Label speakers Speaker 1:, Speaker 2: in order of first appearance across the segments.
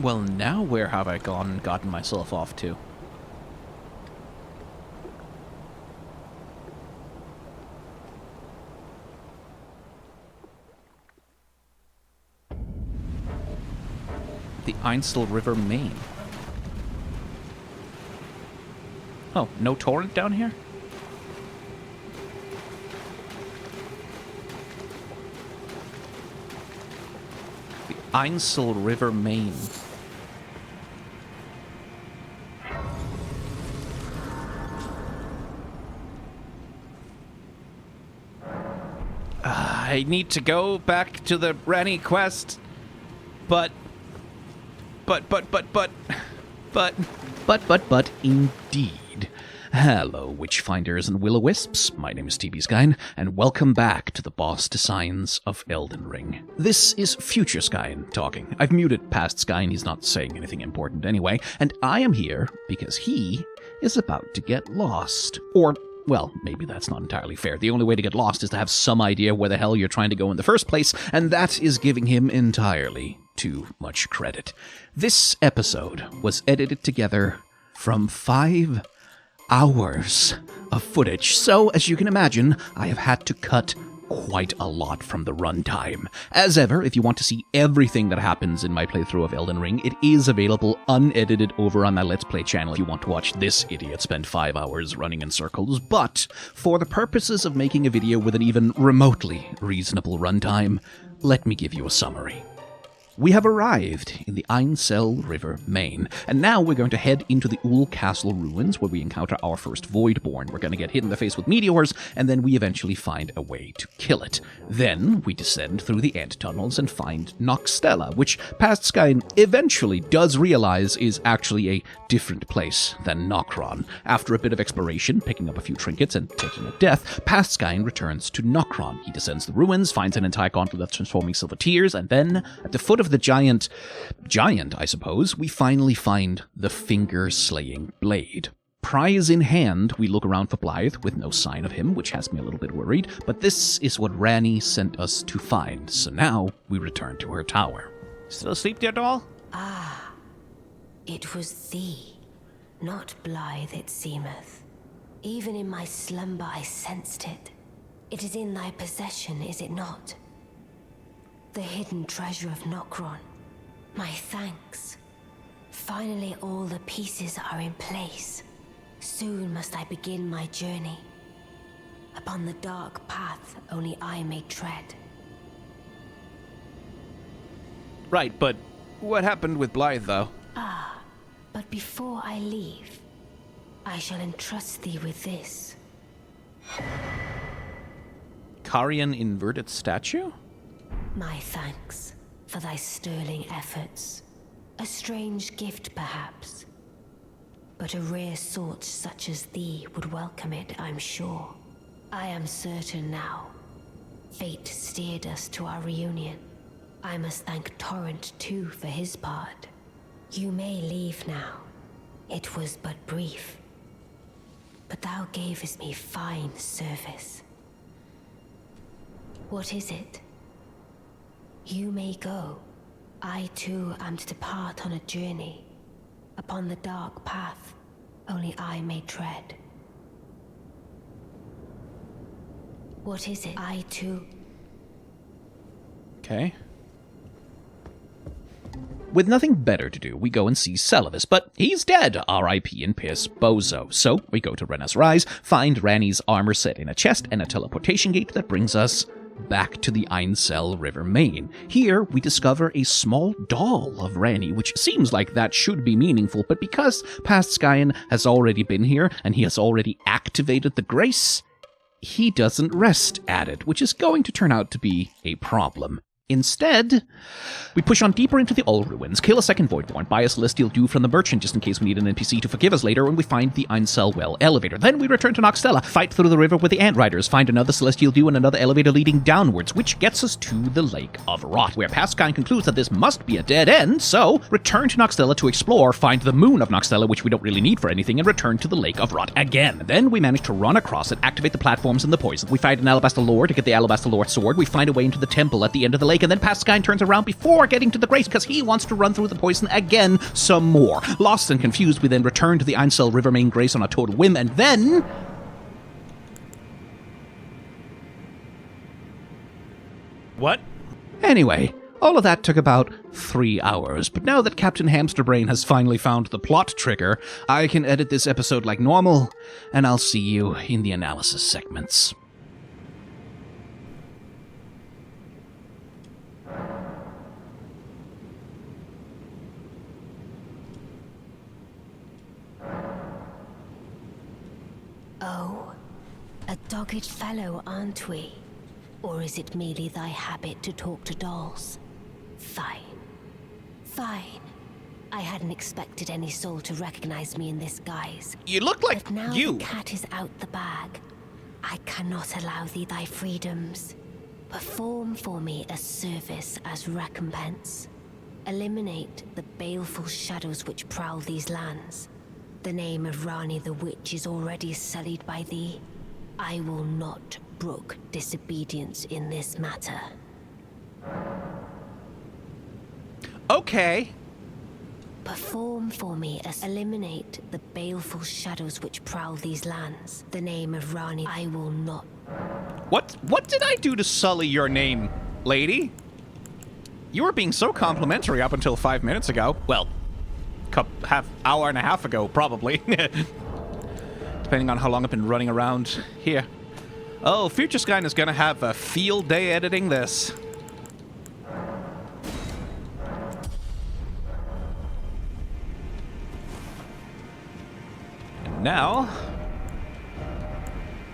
Speaker 1: Well, now where have I gone and gotten myself off to? The Ainsel River, Maine. Oh, no torrent down here? The Ainsel River, Maine. I need to go back to the Ranny quest, but indeed. Hello, Witchfinders and Will-O-Wisps. My name is TB Skyn, and welcome back to the boss designs of Elden Ring. This is future Skyn talking. I've muted past Skyn, he's not saying anything important anyway, and I am here because he is about to get lost. Or, well, maybe that's not entirely fair. The only way to get lost is to have some idea where the hell you're trying to go in the first place, and that is giving him entirely too much credit. This episode was edited together from 5 hours of footage, so as you can imagine, I have had to cut quite a lot from the runtime. As ever, if you want to see everything that happens in my playthrough of Elden Ring, it is available unedited over on my Let's Play channel if you want to watch this idiot spend 5 hours running in circles, but for the purposes of making a video with an even remotely reasonable runtime, let me give you a summary. We have arrived in the Ainsel River, Maine, and now we're going to head into the Ull Castle ruins where we encounter our first Voidborn. We're going to get hit in the face with meteors, and then we eventually find a way to kill it. Then we descend through the ant tunnels and find Nokstella, which Past Skyn eventually does realize is actually a different place than Nokron. After a bit of exploration, picking up a few trinkets and taking a death, Past Skyn returns to Nokron. He descends the ruins, finds an entire gauntlet of transforming silver tears, and then, at the foot of the giant, I suppose, we finally find the finger-slaying blade. Prize in hand, we look around for Blythe with no sign of him, which has me a little bit worried, but this is what Ranny sent us to find, so now we return to her tower. Still asleep, dear doll?
Speaker 2: Ah, it was thee, not Blythe it seemeth. Even in my slumber I sensed it. It is in thy possession, is it not? The hidden treasure of Nokron. My thanks. Finally all the pieces are in place. Soon must I begin my journey. Upon the dark path only I may tread.
Speaker 1: Right, but what happened with Blythe, though?
Speaker 2: Ah, but before I leave, I shall entrust thee with this.
Speaker 1: Carian inverted statue?
Speaker 2: My thanks for thy sterling efforts. A strange gift, perhaps. But a rare sort such as thee would welcome it, I'm sure. I am certain now. Fate steered us to our reunion. I must thank Torrent, too, for his part. You may leave now. It was but brief. But thou gavest me fine service. What is it? You may go. I too am to depart on a journey. Upon the dark path, only I may tread. What is it? I too...
Speaker 1: Okay. With nothing better to do, we go and see Celavis, but he's dead, R.I.P. and piss bozo. So we go to Renna's Rise, find Ranny's armor set in a chest and a teleportation gate that brings us back to the Ainsel River, Maine. Here, we discover a small doll of Ranny, which seems like that should be meaningful, but because Past Skyn has already been here, and he has already activated the grace, he doesn't rest at it, which is going to turn out to be a problem. Instead, we push on deeper into the Ull ruins, kill a second Voidborn, buy a Celestial Dew from the merchant just in case we need an NPC to forgive us later, and we find the Ainsel Well elevator. Then we return to Nokstella, fight through the river with the Ant Riders, find another Celestial Dew and another elevator leading downwards, which gets us to the Lake of Rot, where Past Skyn concludes that this must be a dead end, so return to Nokstella to explore, find the moon of Nokstella, which we don't really need for anything, and return to the Lake of Rot again. Then we manage to run across it, activate the platforms and the poison. We fight an Alabaster Lord to get the Alabaster Lord sword, we find a way into the temple at the end of the lake and then past the guy and turns around before getting to the grace because he wants to run through the poison again some more. Lost and confused, we then return to the Ainsel River main grace on a total whim, and then...
Speaker 3: What?
Speaker 1: Anyway, all of that took about 3 hours, but now that Captain Hamsterbrain has finally found the plot trigger, I can edit this episode like normal, and I'll see you in the analysis segments.
Speaker 2: Oh, a dogged fellow, aren't we? Or is it merely thy habit to talk to dolls? Fine. Fine. I hadn't expected any soul to recognize me in this guise.
Speaker 1: You look like
Speaker 2: But now
Speaker 1: you.
Speaker 2: the cat is out the bag. I cannot allow thee thy freedoms. Perform for me a service as recompense. Eliminate the baleful shadows which prowl these lands. The name of Ranni the Witch is already sullied by thee. I will not brook disobedience in this matter.
Speaker 1: Okay.
Speaker 2: Perform for me as eliminate the baleful shadows which prowl these lands. The name of Ranni I will not.
Speaker 1: What did I do to sully your name, lady? You were being so complimentary up until 5 minutes ago. Well, hour and a half ago, probably. Depending on how long I've been running around here. Oh, Future Skyn is gonna have a field day editing this. And now,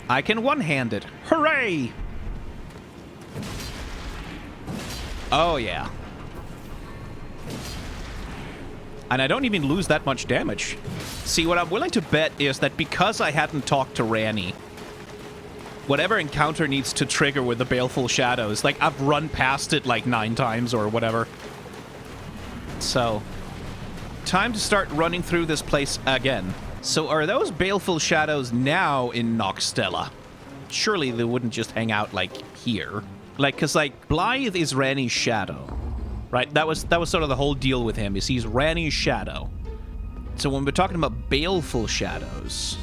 Speaker 1: I can one-hand it. Hooray! Oh, yeah. And I don't even lose that much damage. See, what I'm willing to bet is that because I hadn't talked to Ranny, whatever encounter needs to trigger with the Baleful Shadows, like, I've run past it like 9 times or whatever. So, time to start running through this place again. So are those Baleful Shadows now in Nokstella? Surely they wouldn't just hang out, like, here. Like, because, like, Blythe is Ranny's shadow. Right? That was sort of the whole deal with him, is he's Ranny's shadow. So when we're talking about Baleful Shadows,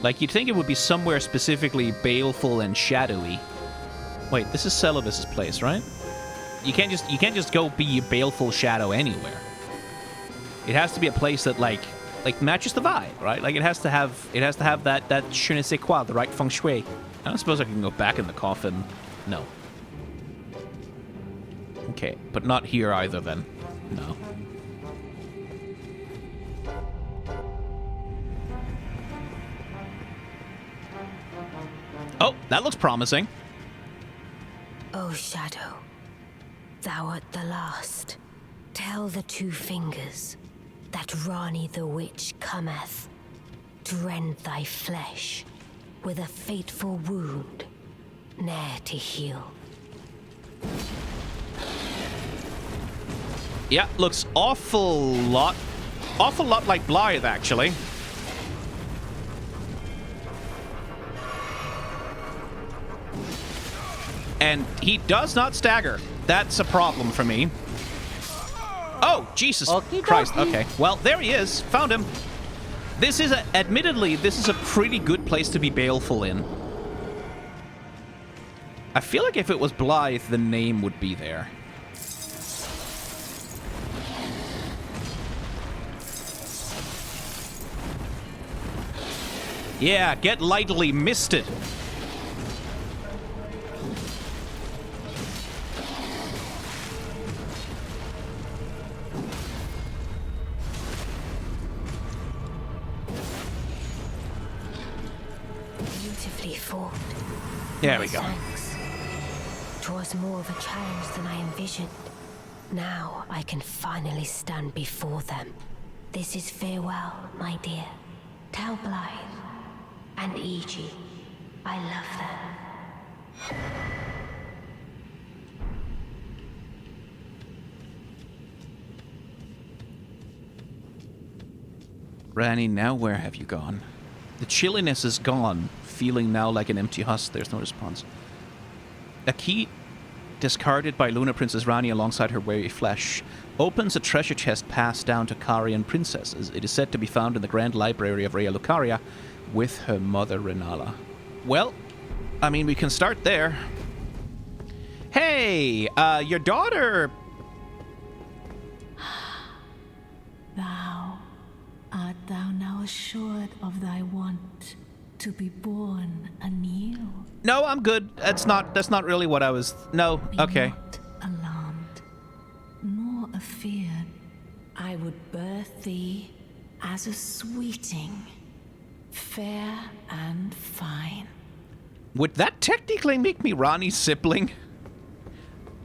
Speaker 1: like, you'd think it would be somewhere specifically baleful and shadowy. Wait, this is Celibus's place, right? You can't just go be a Baleful Shadow anywhere. It has to be a place that, like matches the vibe, right? Like, it has to have that je ne sais quoi, the right feng shui. I don't suppose I can go back in the coffin. No. Okay, but not here either, then. No. Oh, that looks promising.
Speaker 2: O Shadow, thou art the last. Tell the two fingers that Ranni the Witch cometh to rend thy flesh with a fateful wound, ne'er to heal.
Speaker 1: Yeah, looks awful lot like Blythe, actually. And he does not stagger. That's a problem for me. Oh, Jesus Christ. Okay, well, there he is. Found him. This is, admittedly, this is a pretty good place to be baleful in. I feel like if it was Blythe, the name would be there. Yeah, get lightly misted.
Speaker 2: Beautifully fought.
Speaker 1: There we go.
Speaker 2: Thanks. 'Twas more of a challenge than I envisioned. Now I can finally stand before them. This is farewell, my dear. Tell Blythe and E.G. I love them.
Speaker 1: Ranny, now where have you gone? The chilliness is gone, feeling now like an empty husk. There's no response. A key discarded by Lunar Princess Ranni alongside her weary flesh, opens a treasure chest passed down to Carian princesses. It is said to be found in the Grand Library of Rea Lucaria with her mother Renala. Well, I mean, we can start there. Hey, your daughter...
Speaker 4: Art thou now assured of thy want to be born anew?
Speaker 1: No, I'm good. That's not really what I was... No, okay.
Speaker 4: Be not alarmed, nor afeared. I would birth thee as a sweeting, fair and fine.
Speaker 1: Would that technically make me Ronnie's sibling?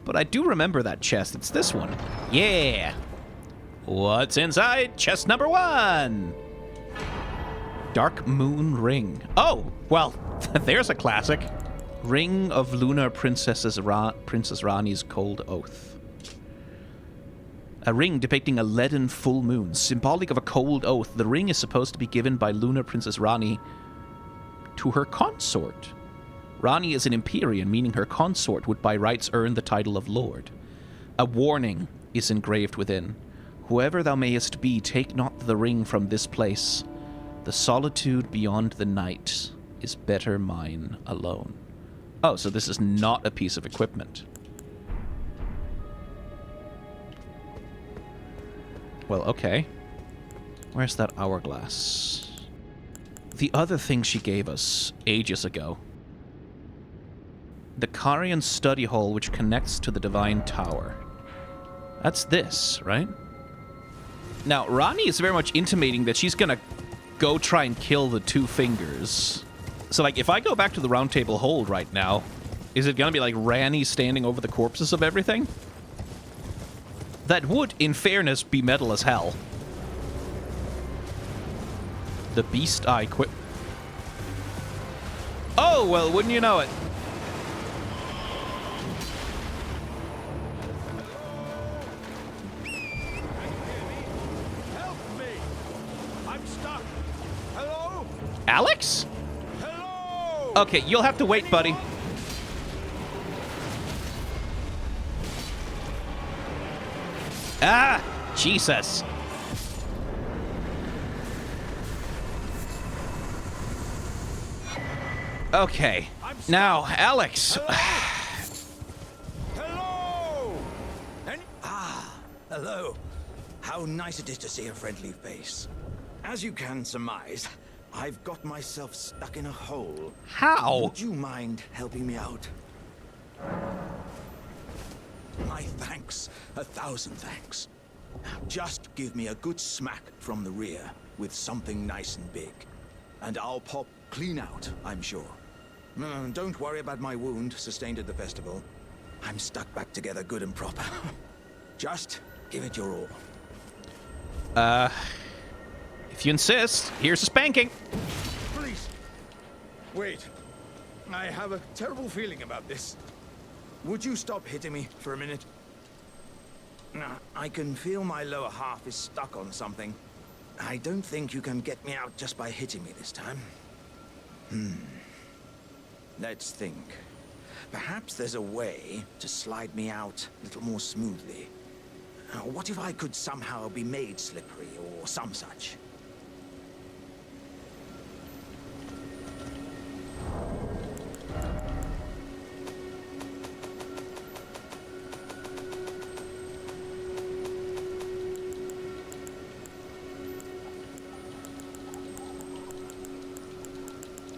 Speaker 1: But I do remember that chest. It's this one. Yeah! What's inside chest number 1? Dark Moon Ring. Oh, well, there's a classic. Ring of Lunar Princess Ranni's Cold Oath. A ring depicting a leaden full moon, symbolic of a cold oath. The ring is supposed to be given by Lunar Princess Ranni to her consort. Ranni is an Empyrean, meaning her consort would by rights earn the title of Lord. A warning is engraved within. Whoever thou mayest be, take not the ring from this place. The solitude beyond the night is better mine alone. Oh, so this is not a piece of equipment. Well, okay. Where's that hourglass? The other thing she gave us ages ago. The Carian study hall which connects to the Divine Tower. That's this, right? Now, Ranni is very much intimating that she's gonna go try and kill the Two Fingers. So, like, if I go back to the Round Table Hold right now, is it gonna be like Ranni standing over the corpses of everything? That would, in fairness, be metal as hell. The Beast Eye quit. Oh, well, wouldn't you know it? Alex? Hello? Okay, you'll have to wait, buddy. Ah, Jesus. Okay, now, Alex.
Speaker 5: Hello! Hello. How nice it is to see a friendly face. As you can surmise, I've got myself stuck in a hole.
Speaker 1: How?
Speaker 5: Would you mind helping me out? My thanks. 1,000 thanks. Now just give me a good smack from the rear with something nice and big. And I'll pop clean out, I'm sure. Don't worry about my wound sustained at the festival. I'm stuck back together good and proper. Just give it your all.
Speaker 1: If you insist, here's a spanking.
Speaker 5: Please. Wait. I have a terrible feeling about this. Would you stop hitting me for a minute? I can feel my lower half is stuck on something. I don't think you can get me out just by hitting me this time. Let's think. Perhaps there's a way to slide me out a little more smoothly. What if I could somehow be made slippery or some such?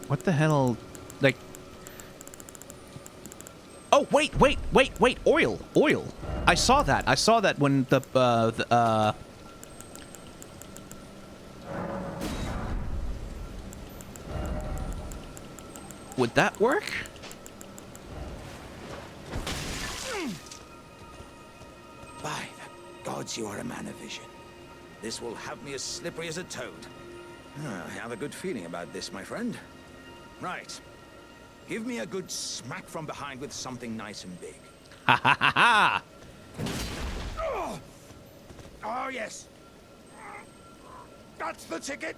Speaker 1: What the hell? Like... Oh, wait! Oil! I saw that when the Would that work?
Speaker 5: By the gods, you are a man of vision. This will have me as slippery as a toad. I have a good feeling about this, my friend. Right. Give me a good smack from behind with something nice and big.
Speaker 1: Ha ha ha ha!
Speaker 5: Oh, yes. That's the ticket.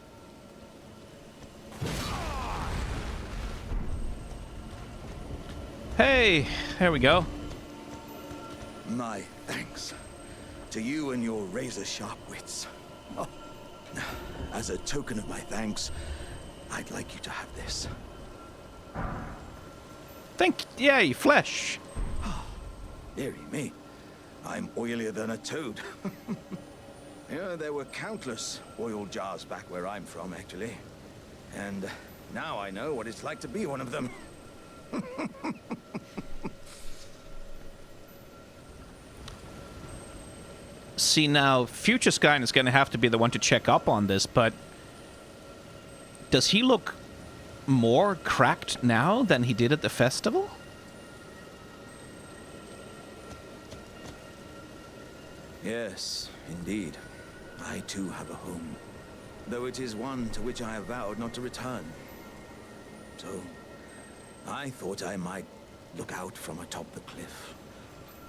Speaker 1: Hey, there we go.
Speaker 5: My thanks to you and your razor-sharp wits. Oh. As a token of my thanks, I'd like you to have this.
Speaker 1: Yay, flesh.
Speaker 5: Dearie me, I'm oilier than a toad. Yeah, there were countless oil jars back where I'm from, actually. And now I know what it's like to be one of them.
Speaker 1: See, now, Future Sky is going to have to be the one to check up on this, but does he look more cracked now than he did at the festival?
Speaker 5: Yes, indeed. I too have a home, though it is one to which I have vowed not to return. So, I thought I might look out from atop the cliff.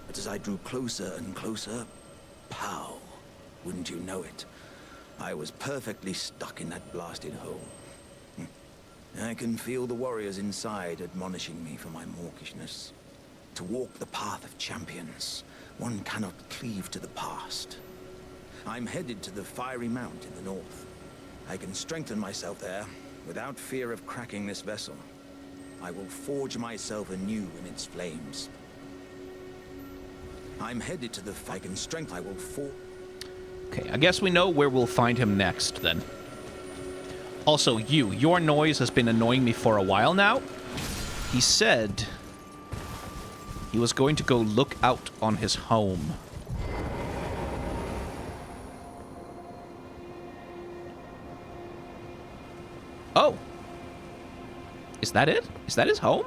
Speaker 5: But as I drew closer and closer, pow, wouldn't you know it, I was perfectly stuck in that blasted hole. I can feel the warriors inside admonishing me for my mawkishness. To walk the path of champions, one cannot cleave to the past. I'm headed to the Fiery Mount in the north. I can strengthen myself there without fear of cracking this vessel. I will forge myself anew in its flames. I'm headed to the Viking strength. I will forge.
Speaker 1: Okay, I guess we know where we'll find him next, then. Also, your noise has been annoying me for a while now. He said he was going to go look out on his home. Oh. Is that it? Is that his home?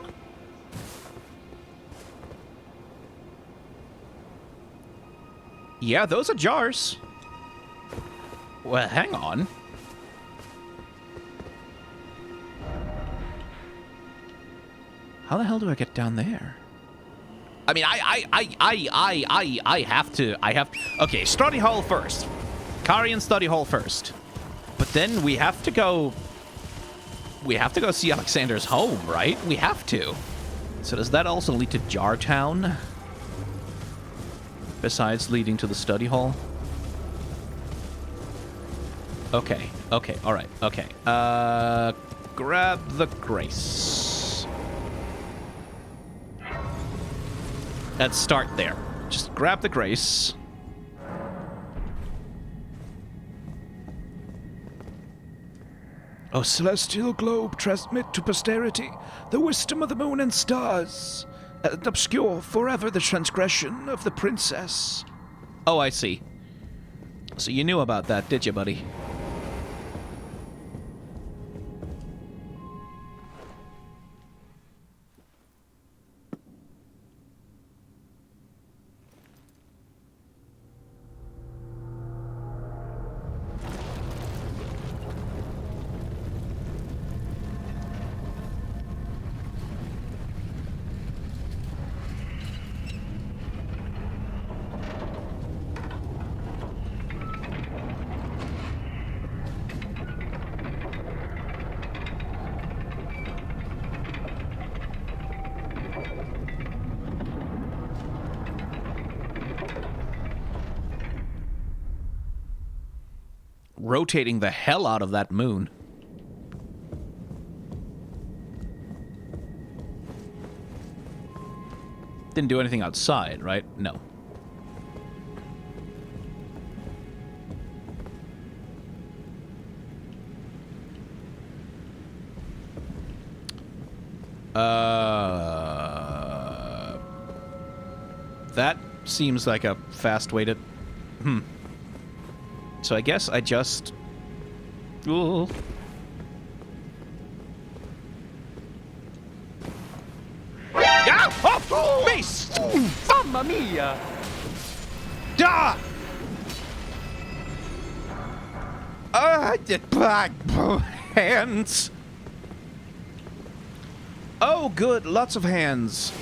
Speaker 1: Yeah, those are jars. Well, hang on. How the hell do I get down there? I mean, I have to, okay, study hall first. Carian study hall first. But then we have to go see Alexander's home, right? We have to. So does that also lead to Jar Town? Besides leading to the study hall? Okay, alright, okay. Grab the grace. Let's start there. Just grab the grace. O celestial globe, transmit to posterity the wisdom of the moon and stars, and obscure forever the transgression of the princess. Oh, I see. So you knew about that, did you, buddy? Rotating the hell out of that moon. Didn't do anything outside, right? No. That seems like a fast way to... So I guess I just... Ooh. Ah! Oh! Mace! Mamma mia! Da! I did black hands. Oh, good. Lots of hands.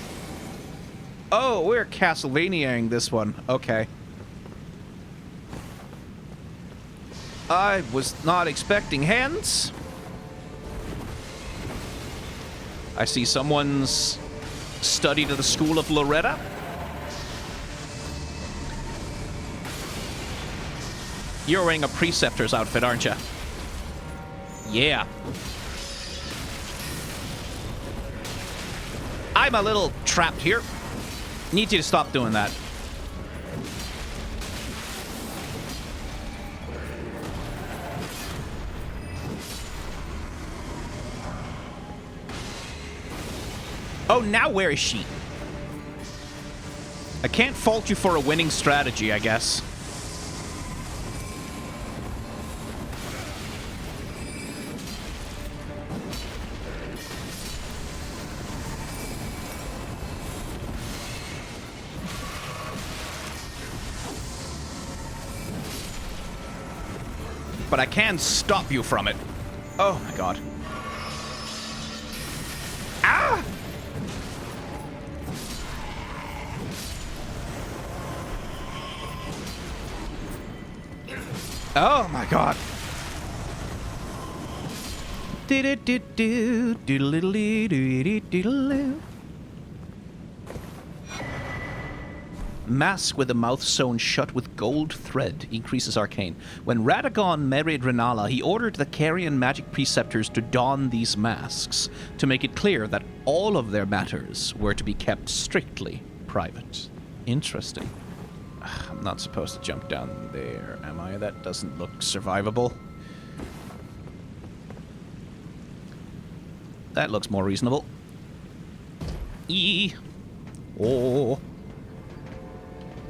Speaker 1: Oh, we're Castlevania-ing this one. Okay. I was not expecting hands. I see someone's studied at the school of Loretta. You're wearing a Preceptor's outfit, aren't you? Yeah. I'm a little trapped here. Need you to stop doing that. Oh, now where is she? I can't fault you for a winning strategy, I guess. But I can stop you from it. Oh my god. Ah! Oh my god. Mask with the mouth sewn shut with gold thread increases arcane. When Radagon married Renala, he ordered the Carian magic preceptors to don these masks to make it clear that all of their matters were to be kept strictly private. Interesting. I'm not supposed to jump down there, am I? That doesn't look survivable. That looks more reasonable. Oh.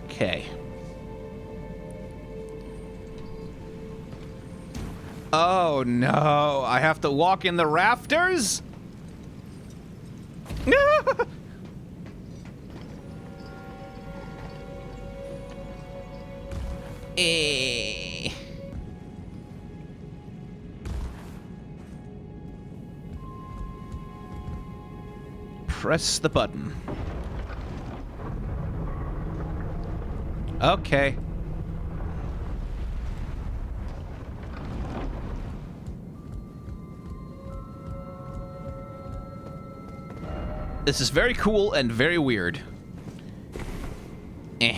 Speaker 1: Okay. Oh no, I have to walk in the rafters? Press the button. Okay. This is very cool and very weird. Eh.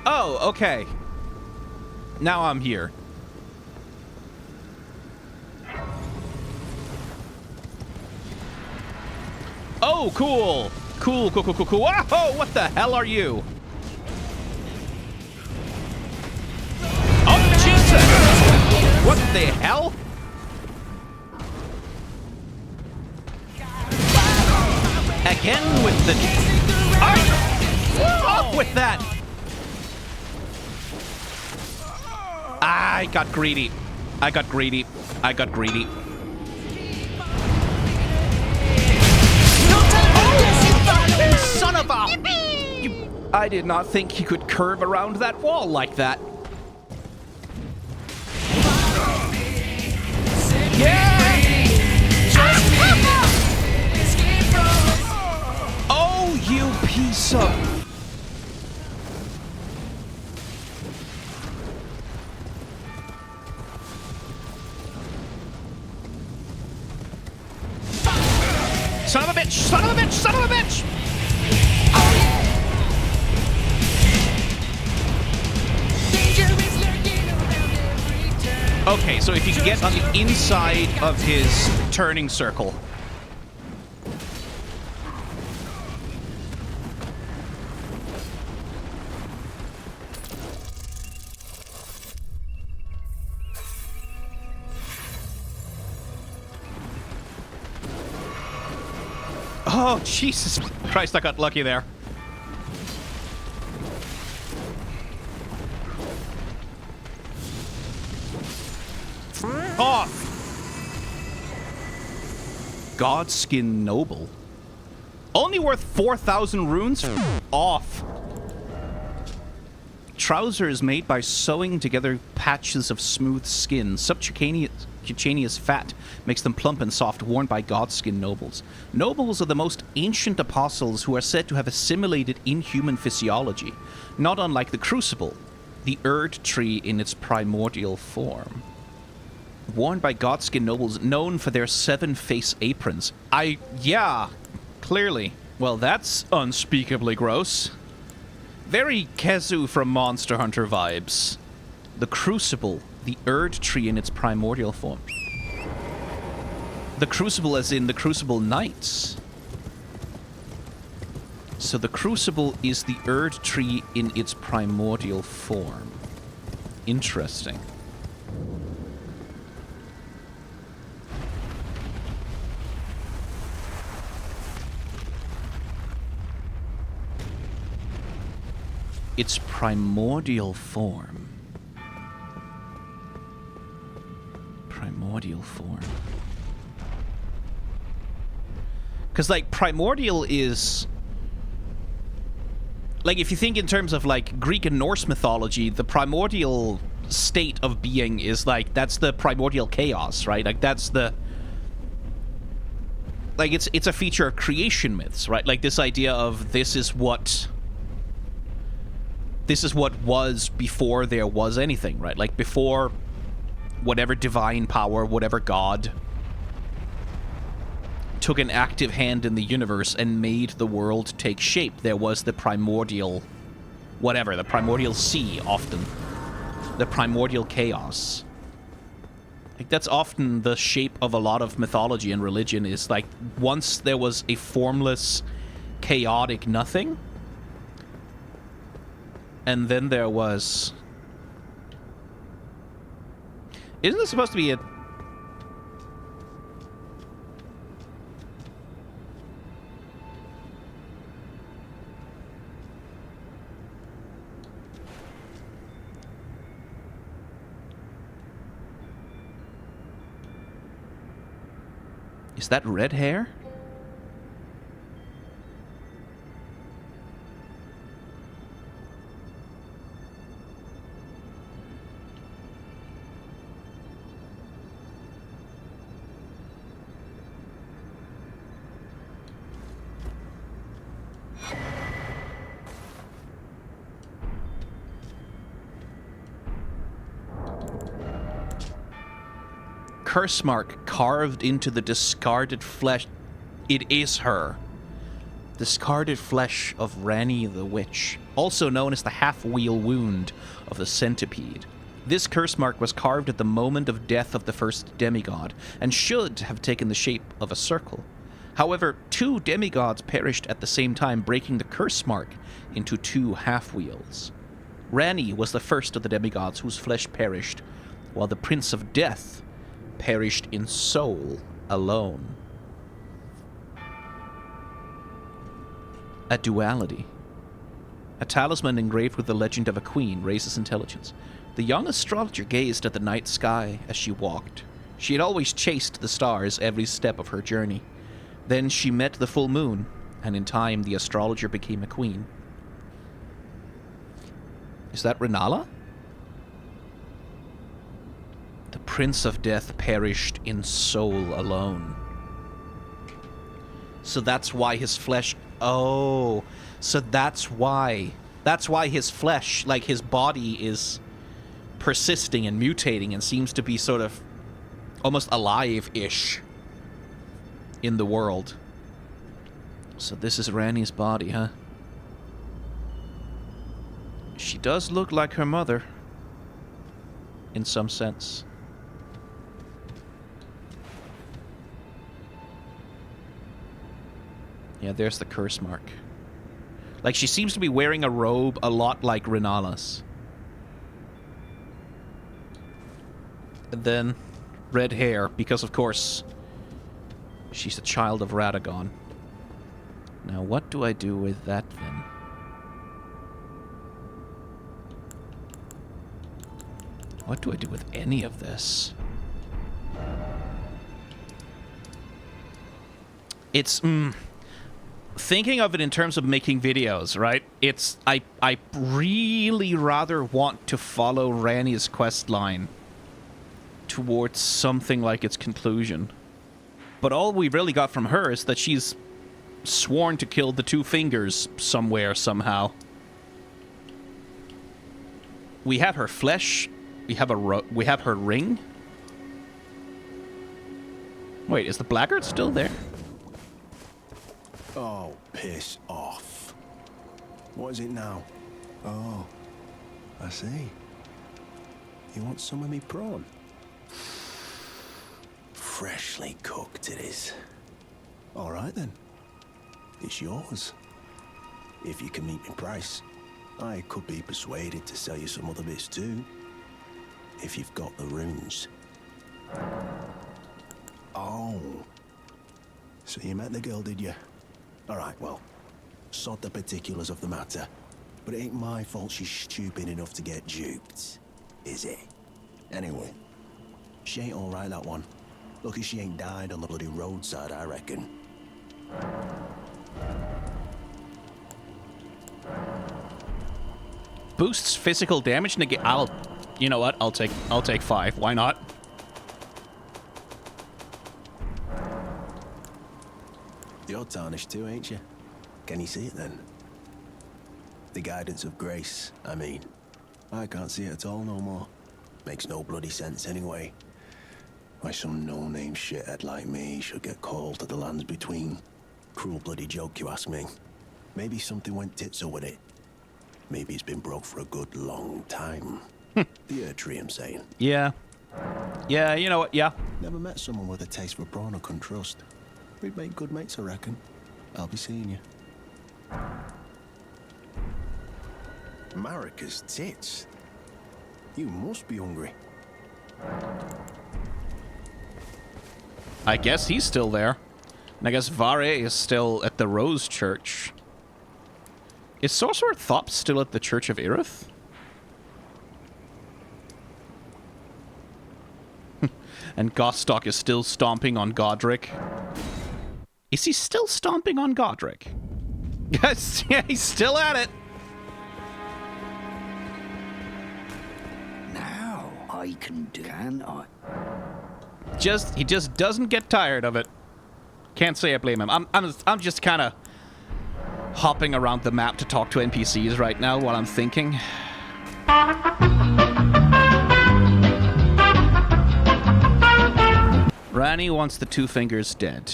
Speaker 1: Oh, okay. Now I'm here. Oh, cool. Cool, cool, cool, cool, cool. Whoa, what the hell are you? Oh, Jesus! What the hell? Again with the... Oh! Off with that! I got greedy. I got greedy. I got greedy. Oh, son of a... I did not think he could curve around that wall like that. Yeah! Oh, you piece of... Son of a bitch! Son of a bitch! Son of a bitch! Okay, so if you can get on the inside of his turning circle. Oh, Jesus Christ, I got lucky there. Off! Godskin Noble. Only worth 4,000 runes? Off. Trousers made by sewing together patches of smooth skin. Subcutaneous fat makes them plump and soft, worn by Godskin nobles. Nobles are the most ancient apostles who are said to have assimilated inhuman physiology, not unlike the Crucible, the Erd tree in its primordial form. Worn by Godskin nobles known for their 7-face aprons. Yeah, clearly. Well, that's unspeakably gross. Very Kezu from Monster Hunter vibes. The Crucible, the Erd tree in its primordial form. The Crucible as in the Crucible Knights. So the Crucible is the Erd tree in its primordial form. Interesting. Its primordial form. Primordial form. Because, like, primordial is... Like, if you think in terms of, like, Greek and Norse mythology, the primordial state of being is, like, that's the primordial chaos, right? Like, that's the... Like, it's a feature of creation myths, right? Like, this idea of this is what was before there was anything, right? Like, before whatever divine power, whatever god took an active hand in the universe and made the world take shape, there was the primordial whatever, the primordial sea, often. The primordial chaos. Like, that's often the shape of a lot of mythology and religion, is like, once there was a formless, chaotic nothing, and then there was... Isn't this supposed to be a... Is that red hair? Curse mark carved into the discarded flesh. It is her. Discarded flesh of Ranni the Witch, also known as the half-wheel wound of the centipede. This curse mark was carved at the moment of death of the first demigod, and should have taken the shape of a circle. However, 2 demigods perished at the same time, breaking the curse mark into 2 half-wheels. Ranni was the first of the demigods whose flesh perished, while the Prince of Death perished in soul alone. A duality. A talisman engraved with the legend of a queen raises intelligence. The young astrologer gazed at the night sky as she walked. She had always chased the stars every step of her journey. Then she met the full moon, and in time the astrologer became a queen. Is that Renala? The Prince of Death perished in soul alone. So that's why his flesh... Oh, so that's why. That's why his flesh, like his body, is persisting and mutating and seems to be sort of almost alive-ish in the world. So this is Ranni's body, huh? She does look like her mother, in some sense. Yeah, there's the curse mark. Like, she seems to be wearing a robe a lot like Renala's. And then red hair, because of course she's a child of Radagon. Now, what do I do with that then? What do I do with any of this? It's, thinking of it in terms of making videos, right? It's I really rather want to follow Ranni's quest line towards something like its conclusion. But all we really got from her is that she's sworn to kill the two fingers somewhere, somehow. We have her flesh. We have her ring. Wait, is the blackguard still there?
Speaker 6: Oh, piss off. What is it now? Oh, I see. You want some of me prawn? Freshly cooked it is. All right then. It's yours. If you can meet me price, I could be persuaded to sell you some other bits too. If you've got the runes. Oh. So you met the girl, did you? All right, well, sod the particulars of the matter. But it ain't my fault she's stupid enough to get duped, is it? Anyway, she ain't all right, that one. Lucky she ain't died on the bloody roadside, I reckon.
Speaker 1: Boosts physical damage. You know what? I'll take 5. Why not?
Speaker 6: You're tarnished too, ain't you? Can you see it then? The guidance of grace, I mean. I can't see it at all no more. Makes no bloody sense anyway. Why some no-name shithead like me should get called to the lands between. Cruel bloody joke, you ask me. Maybe something went tits with it. Maybe it's been broke for a good long time. The tree, I'm saying.
Speaker 1: Yeah. Yeah, you know what? Yeah.
Speaker 6: Never met someone with a taste for prawn I couldn't trust. We'd make good mates, I reckon. I'll be seeing you. Marika's tits. You must be hungry.
Speaker 1: I guess he's still there. And I guess Vare is still at the Rose Church. Is Sorcerer Thop still at the Church of Irith? And Gostock is still stomping on Godric. Is he still stomping on Godric? Yes, yeah, he's still at it.
Speaker 7: Now I can do, can I?
Speaker 1: He just doesn't get tired of it. Can't say I blame him. I'm just kind of hopping around the map to talk to NPCs right now while I'm thinking. Ranny wants the two fingers dead.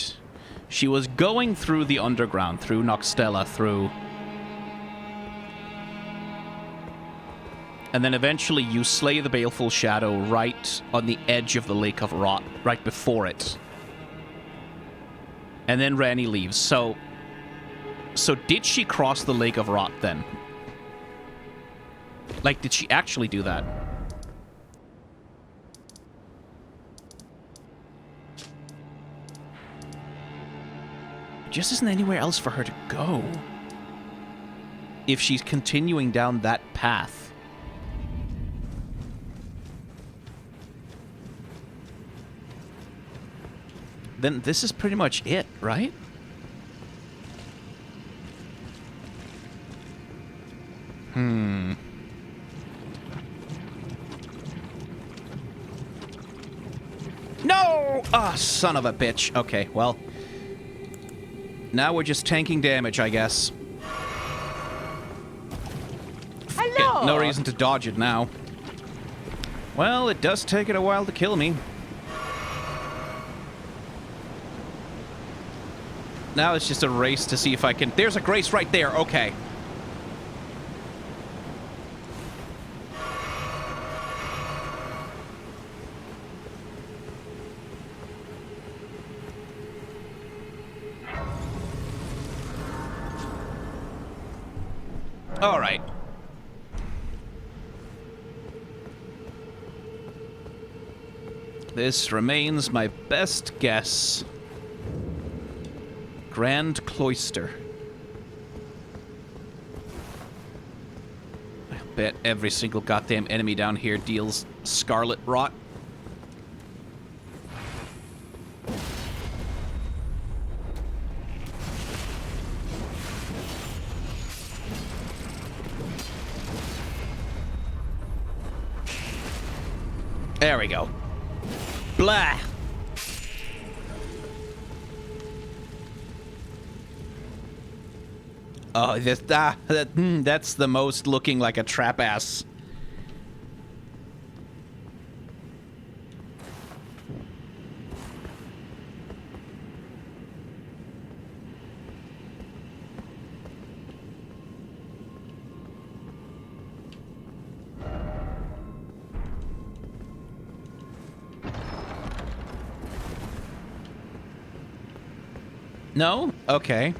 Speaker 1: She was going through the underground, through Nokstella, through... And then eventually you slay the Baleful Shadow right on the edge of the Lake of Rot, right before it. And then Ranny leaves. So did she cross the Lake of Rot then? Like, did she actually do that? Just isn't anywhere else for her to go. If she's continuing down that path. Then this is pretty much it, right? No! Ah, son of a bitch. Okay, well. Now we're just tanking damage, I guess.
Speaker 8: Hello!
Speaker 1: No reason to dodge it now. Well, it does take it a while to kill me. Now it's just a race to see if I can... There's a grace right there. Okay. All right. This remains my best guess. Grand Cloister. I bet every single goddamn enemy down here deals Scarlet Rot. There we go. Blah. Oh, that's the most looking like a trap ass. No? Okay.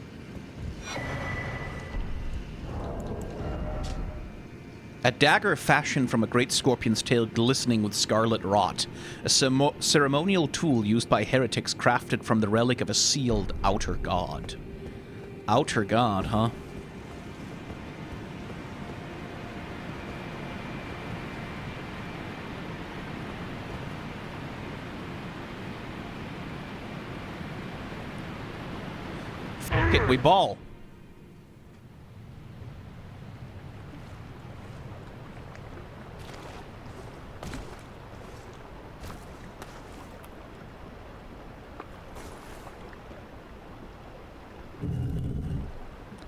Speaker 1: A dagger fashioned from a great scorpion's tail glistening with scarlet wrought. A ceremonial tool used by heretics crafted from the relic of a sealed outer god. Outer god, huh? Fuck it, we ball.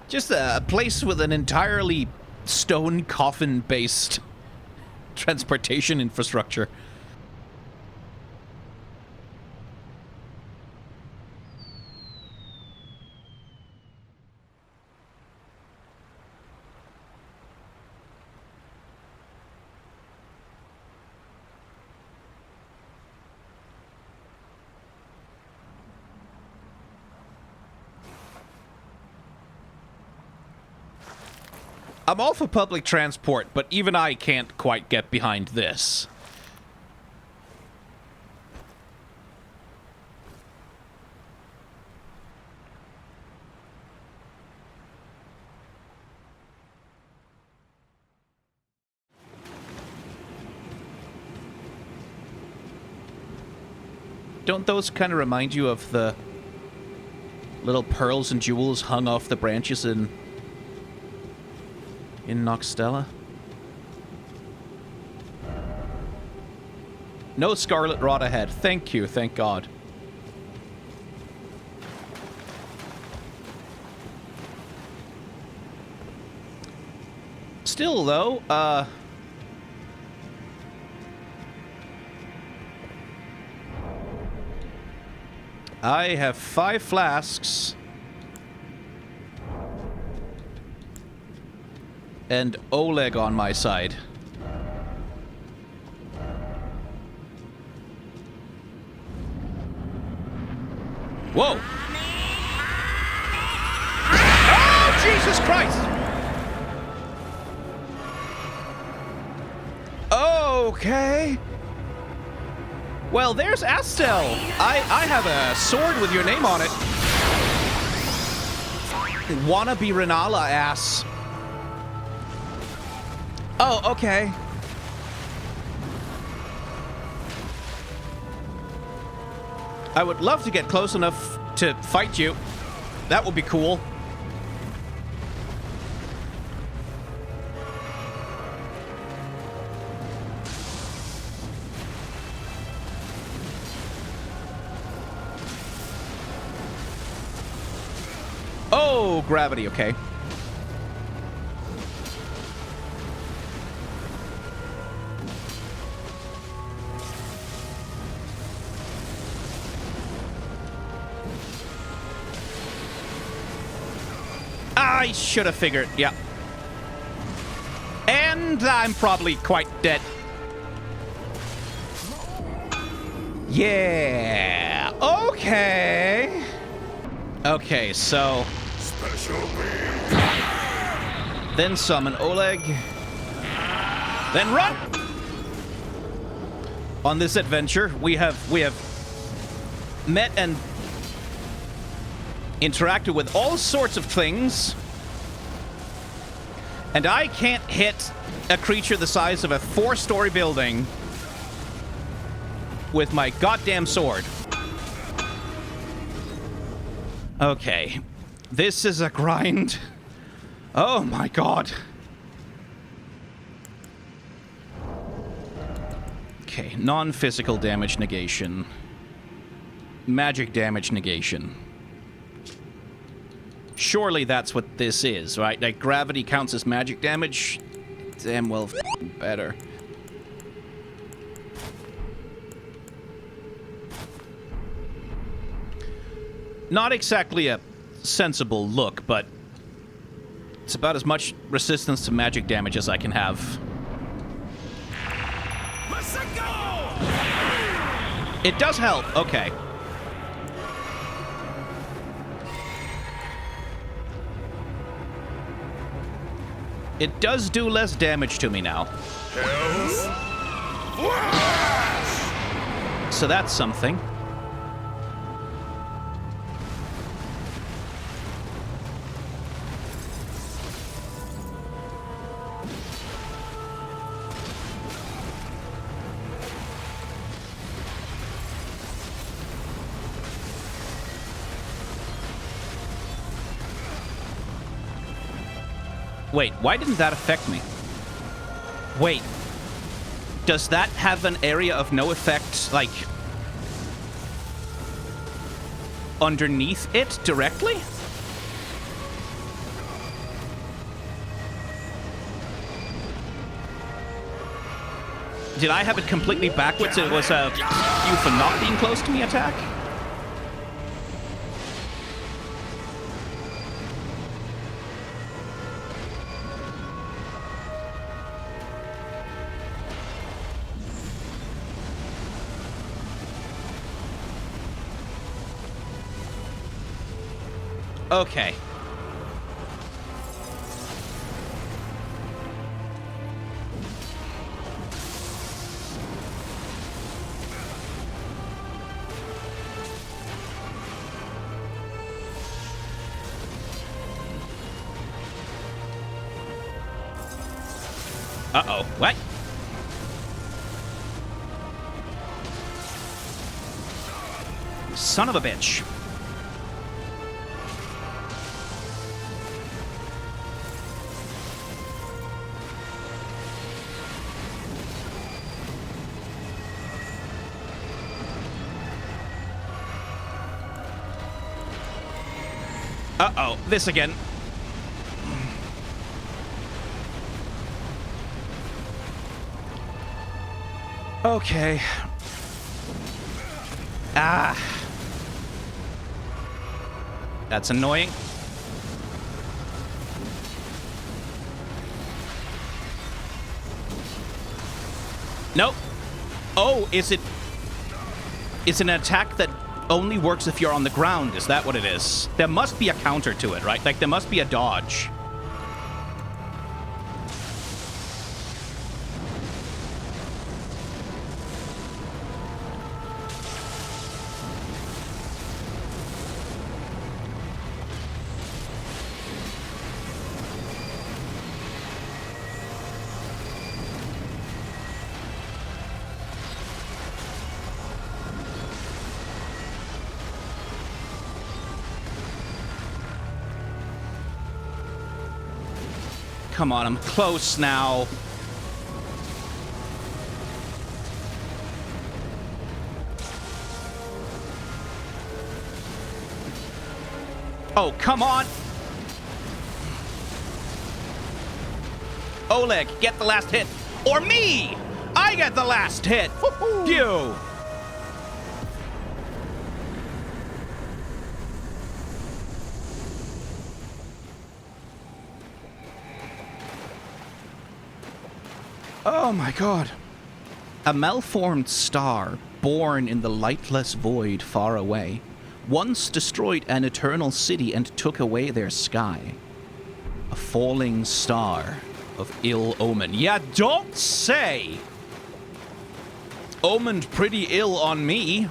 Speaker 1: Just a place with an entirely stone coffin-based transportation infrastructure. I'm all for public transport, but even I can't quite get behind this. Don't those kind of remind you of the little pearls and jewels hung off the branches in Nokstella? No scarlet rot ahead. Thank you, thank God. Still, though, I have 5 flasks. And Oleg on my side. Whoa! Oh, Jesus Christ! Okay. Well, there's Astel. I have a sword with your name on it. Wannabe Renala ass. Oh, okay. I would love to get close enough to fight you. That would be cool. Oh, gravity, okay. I should have figured, yeah. And I'm probably quite dead. Yeah. Okay. Okay, so... Then summon Oleg. Then run! On this adventure, we have met and interacted with all sorts of things. And I can't hit a creature the size of a 4-story building with my goddamn sword. Okay. This is a grind. Oh my god. Okay, non-physical damage negation. Magic damage negation. Surely that's what this is, right? Like, gravity counts as magic damage? Damn well better. Not exactly a sensible look, but it's about as much resistance to magic damage as I can have. It does help, okay. It does do less damage to me now. So that's something. Wait, why didn't that affect me? Wait. Does that have an area of no effect, like, underneath it directly? Did I have it completely backwards? It was a you for not being close to me attack? Okay. Uh-oh. What? Son of a bitch. Uh-oh, this again. Okay. Ah. That's annoying. Nope. Oh, is it... It's an attack that only works if you're on the ground. Is that what it is? There must be a counter to it, right? Like, there must be a dodge. Come on, I'm close now. Oh, come on! Oleg, get the last hit. Or me! I get the last hit! Phew! Oh my god. A malformed star, born in the lightless void far away, once destroyed an eternal city and took away their sky. A falling star of ill omen. Yeah, don't say! Omened pretty ill on me.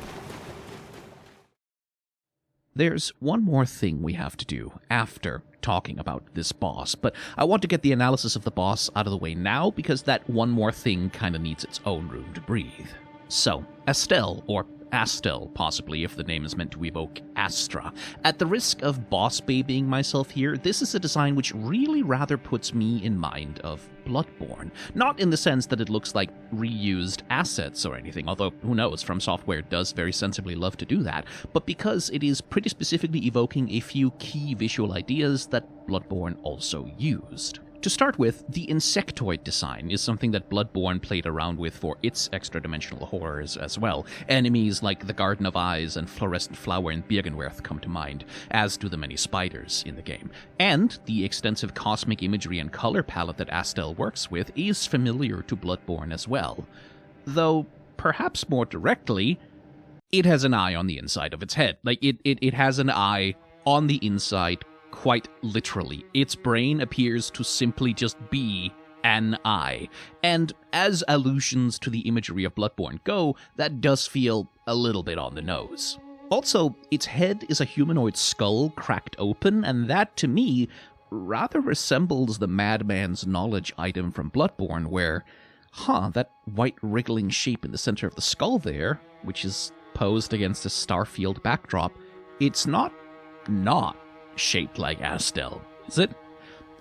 Speaker 1: There's one more thing we have to do after talking about this boss, but I want to get the analysis of the boss out of the way now because that one more thing kind of needs its own room to breathe. So, Astel, or Astel, possibly, if the name is meant to evoke Astra. At the risk of boss babying myself here, this is a design which really rather puts me in mind of Bloodborne. Not in the sense that it looks like reused assets or anything, although who knows, From Software does very sensibly love to do that, but because it is pretty specifically evoking a few key visual ideas that Bloodborne also used. To start with, the insectoid design is something that Bloodborne played around with for its extra-dimensional horrors as well. Enemies like the Garden of Eyes and Fluorescent Flower in Byrgenwerth come to mind, as do the many spiders in the game. And the extensive cosmic imagery and color palette that Astel works with is familiar to Bloodborne as well. Though, perhaps more directly, it has an eye on the inside of its head. Like, it has an eye on the inside, quite literally. Its brain appears to simply just be an eye. And as allusions to the imagery of Bloodborne go, that does feel a little bit on the nose. Also, its head is a humanoid skull cracked open, and that, to me, rather resembles the Madman's Knowledge item from Bloodborne, where, that white wriggling shape in the center of the skull there, which is posed against a starfield backdrop, it's not shaped like Astel, is it?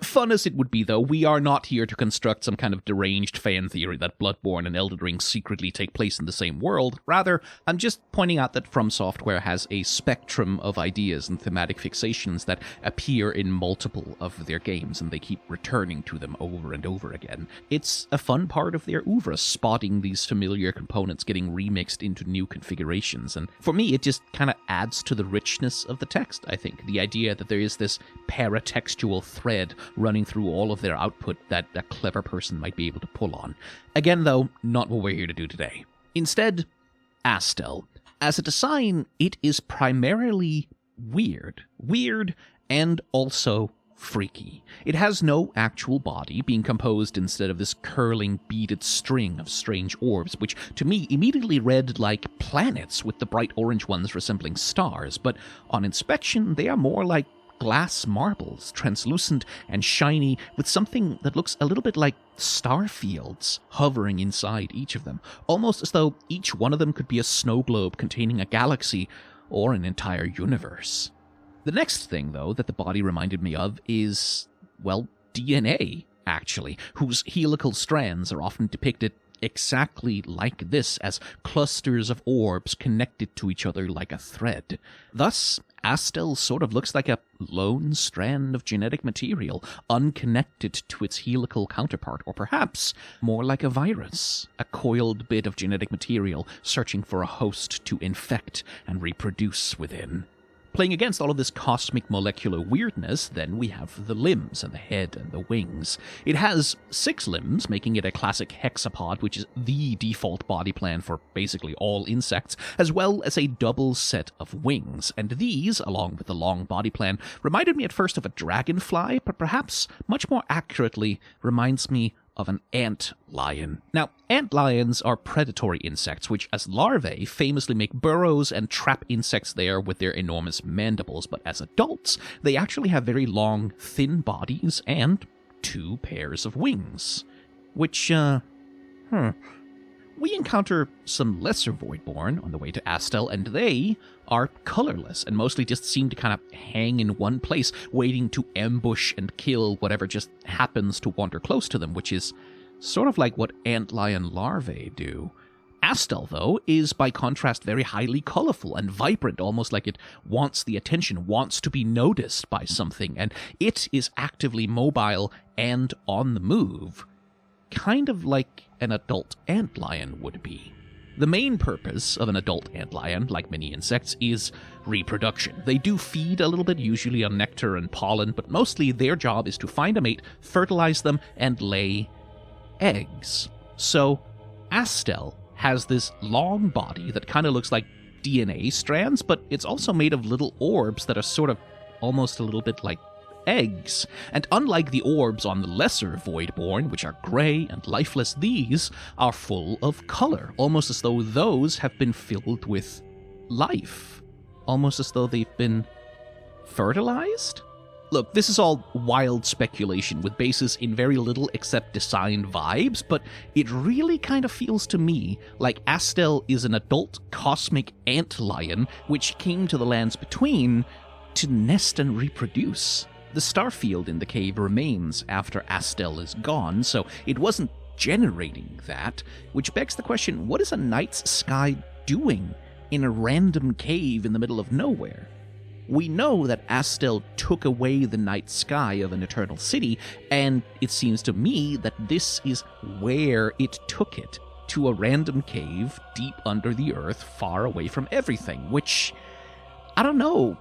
Speaker 1: Fun as it would be, though, we are not here to construct some kind of deranged fan theory that Bloodborne and Elden Ring secretly take place in the same world. Rather, I'm just pointing out that From Software has a spectrum of ideas and thematic fixations that appear in multiple of their games, and they keep returning to them over and over again. It's a fun part of their oeuvre, spotting these familiar components getting remixed into new configurations, and for me, it just kind of adds to the richness of the text, I think. The idea that there is this paratextual thread running through all of their output that a clever person might be able to pull on. Again, though, not what we're here to do today. Instead, Astel. As a design, it is primarily weird. Weird and also freaky. It has no actual body, being composed instead of this curling, beaded string of strange orbs, which to me immediately read like planets, with the bright orange ones resembling stars, but on inspection they are more like glass marbles, translucent and shiny, with something that looks a little bit like star fields hovering inside each of them, almost as though each one of them could be a snow globe containing a galaxy or an entire universe. The next thing, though, that the body reminded me of is, well, DNA, actually, whose helical strands are often depicted exactly like this, as clusters of orbs connected to each other like a thread. Thus, Astel sort of looks like a lone strand of genetic material, unconnected to its helical counterpart, or perhaps more like a virus, a coiled bit of genetic material searching for a host to infect and reproduce within. Playing against all of this cosmic molecular weirdness, then we have the limbs and the head and the wings. It has 6 limbs, making it a classic hexapod, which is the default body plan for basically all insects, as well as a double set of wings. And these, along with the long body plan, reminded me at first of a dragonfly, but perhaps much more accurately reminds me of an ant lion. Now, ant lions are predatory insects, which as larvae famously make burrows and trap insects there with their enormous mandibles, but as adults, they actually have very long, thin bodies and 2 pairs of wings. Which, we encounter some lesser Voidborn on the way to Astel, and they are colorless and mostly just seem to kind of hang in one place, waiting to ambush and kill whatever just happens to wander close to them, which is sort of like what antlion larvae do. Astel, though, is by contrast very highly colorful and vibrant, almost like it wants the attention, wants to be noticed by something, and it is actively mobile and on the move, kind of like an adult antlion would be. The main purpose of an adult antlion, like many insects, is reproduction. They do feed a little bit, usually on nectar and pollen, but mostly their job is to find a mate, fertilize them, and lay eggs. So, Astel has this long body that kind of looks like DNA strands, but it's also made of little orbs that are sort of almost a little bit like eggs. And unlike the orbs on the lesser Voidborn, which are grey and lifeless, these are full of color, almost as though those have been filled with life. Almost as though they've been fertilized? Look, this is all wild speculation with basis in very little except design vibes, but it really kind of feels to me like Astel is an adult cosmic ant lion which came to the lands between to nest and reproduce. The starfield in the cave remains after Astel is gone, so it wasn't generating that, which begs the question, what is a night's sky doing in a random cave in the middle of nowhere? We know that Astel took away the night sky of an eternal city, and it seems to me that this is where it took it, to a random cave deep under the earth, far away from everything, which, I don't know,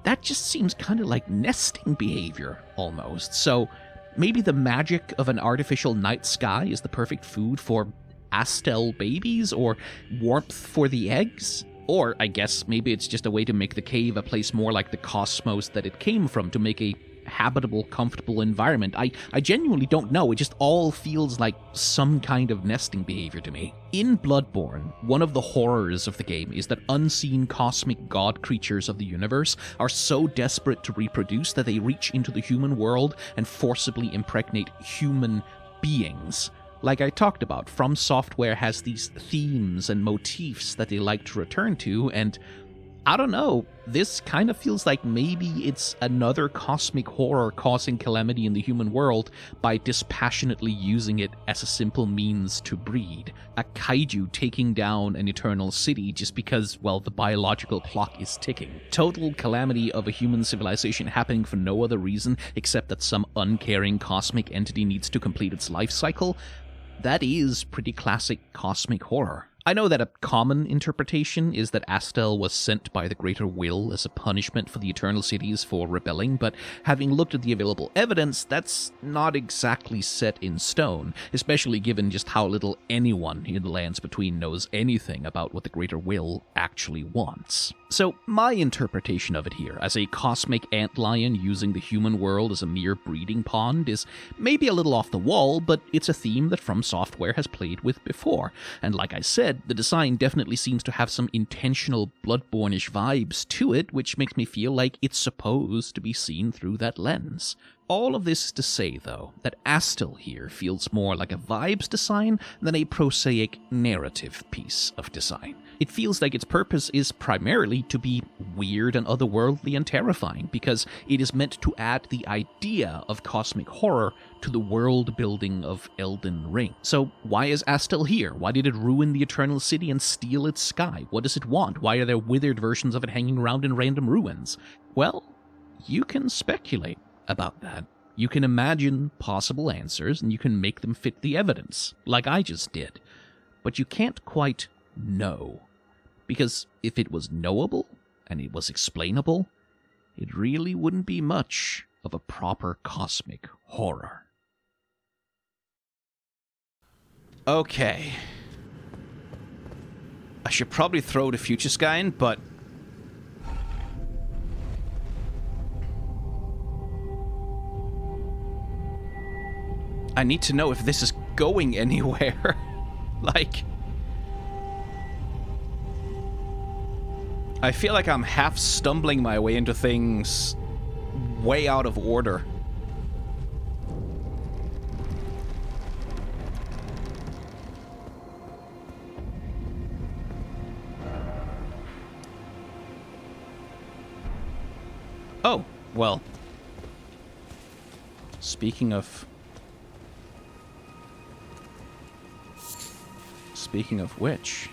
Speaker 1: that just seems kind of like nesting behavior, almost. So maybe the magic of an artificial night sky is the perfect food for Astel babies, or warmth for the eggs? Or, I guess, maybe it's just a way to make the cave a place more like the cosmos that it came from, to make a habitable, comfortable environment. I genuinely don't know. It just all feels like some kind of nesting behavior to me. In Bloodborne, one of the horrors of the game is that unseen cosmic god creatures of the universe are so desperate to reproduce that they reach into the human world and forcibly impregnate human beings. Like I talked about, From Software has these themes and motifs that they like to return to, and I don't know, this kind of feels like maybe it's another cosmic horror causing calamity in the human world by dispassionately using it as a simple means to breed. A kaiju taking down an eternal city just because, well, the biological clock is ticking. Total calamity of a human civilization happening for no other reason except that some uncaring cosmic entity needs to complete its life cycle. That is pretty classic cosmic horror. I know that a common interpretation is that Astel was sent by the Greater Will as a punishment for the Eternal Cities for rebelling, but having looked at the available evidence, that's not exactly set in stone, especially given just how little anyone in the Lands Between knows anything about what the Greater Will actually wants. So my interpretation of it here, as a cosmic antlion using the human world as a mere breeding pond, is maybe a little off the wall, but it's a theme that From Software has played with before, and like I said, the design definitely seems to have some intentional Bloodborne-ish vibes to it, which makes me feel like it's supposed to be seen through that lens. All of this is to say, though, that Astel here feels more like a vibes design than a prosaic narrative piece of design. It feels like its purpose is primarily to be weird and otherworldly and terrifying, because it is meant to add the idea of cosmic horror to the world building of Elden Ring. So why is Astel here? Why did it ruin the Eternal City and steal its sky? What does it want? Why are there withered versions of it hanging around in random ruins? Well, you can speculate about that. You can imagine possible answers, and you can make them fit the evidence, like I just did. But you can't quite know. Because if it was knowable, and it was explainable, it really wouldn't be much of a proper cosmic horror. Okay. I should probably throw the future sky in, but I need to know if this is going anywhere. Like, I feel like I'm half stumbling my way into things way out of order. Oh, well. Speaking of which,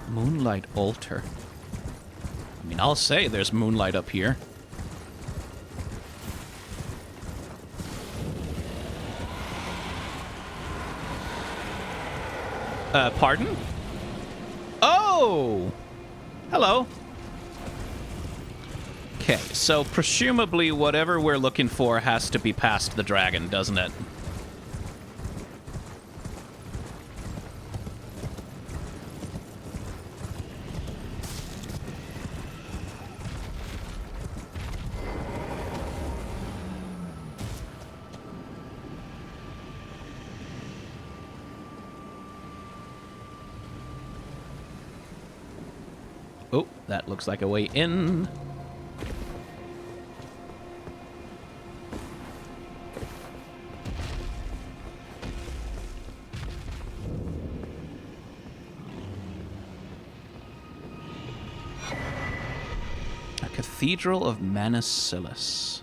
Speaker 1: Moonlight Altar. I mean, I'll say there's moonlight up here. Pardon? Oh! Hello. Okay, so presumably whatever we're looking for has to be past the dragon, doesn't it? Oh, that looks like a way in. A Cathedral of Manacillus.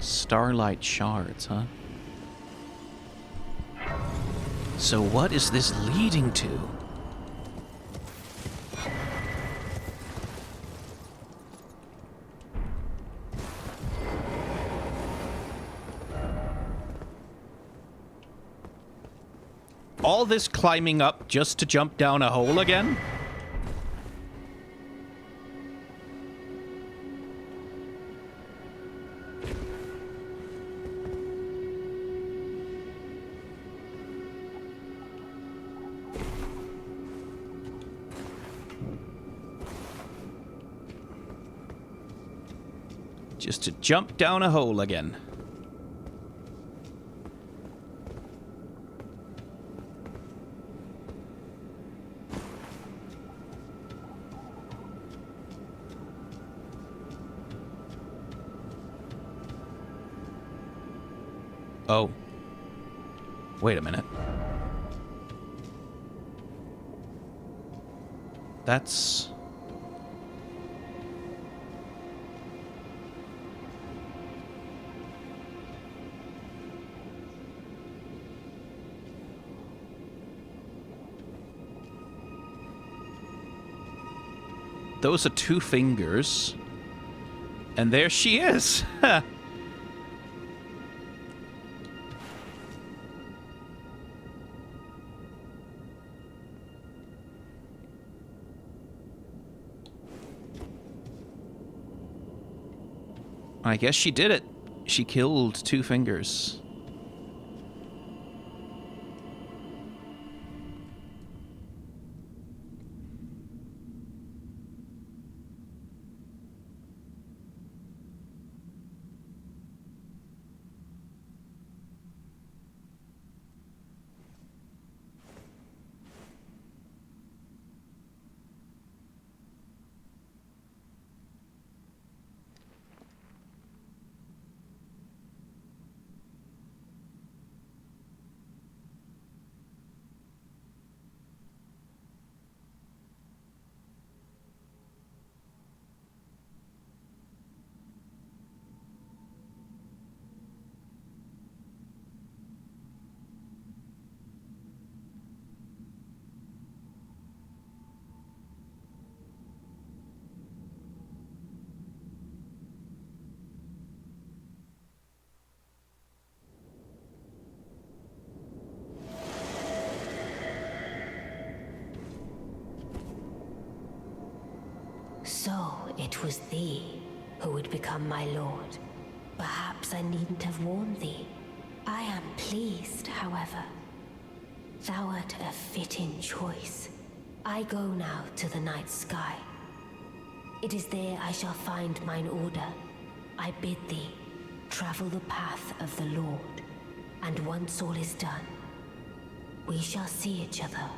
Speaker 1: Starlight shards, huh? So what is this leading to? All this climbing up just to jump down a hole again? Just to jump down a hole again. Oh. Wait a minute. That's... Those are 2 fingers. And there she is. I guess she did it. She killed 2 fingers.
Speaker 2: So it was thee who would become my lord. Perhaps I needn't have warned thee. I am pleased, however. Thou art a fitting choice. I go now to the night sky. It is there I shall find mine order. I bid thee travel the path of the Lord, and once all is done, we shall see each other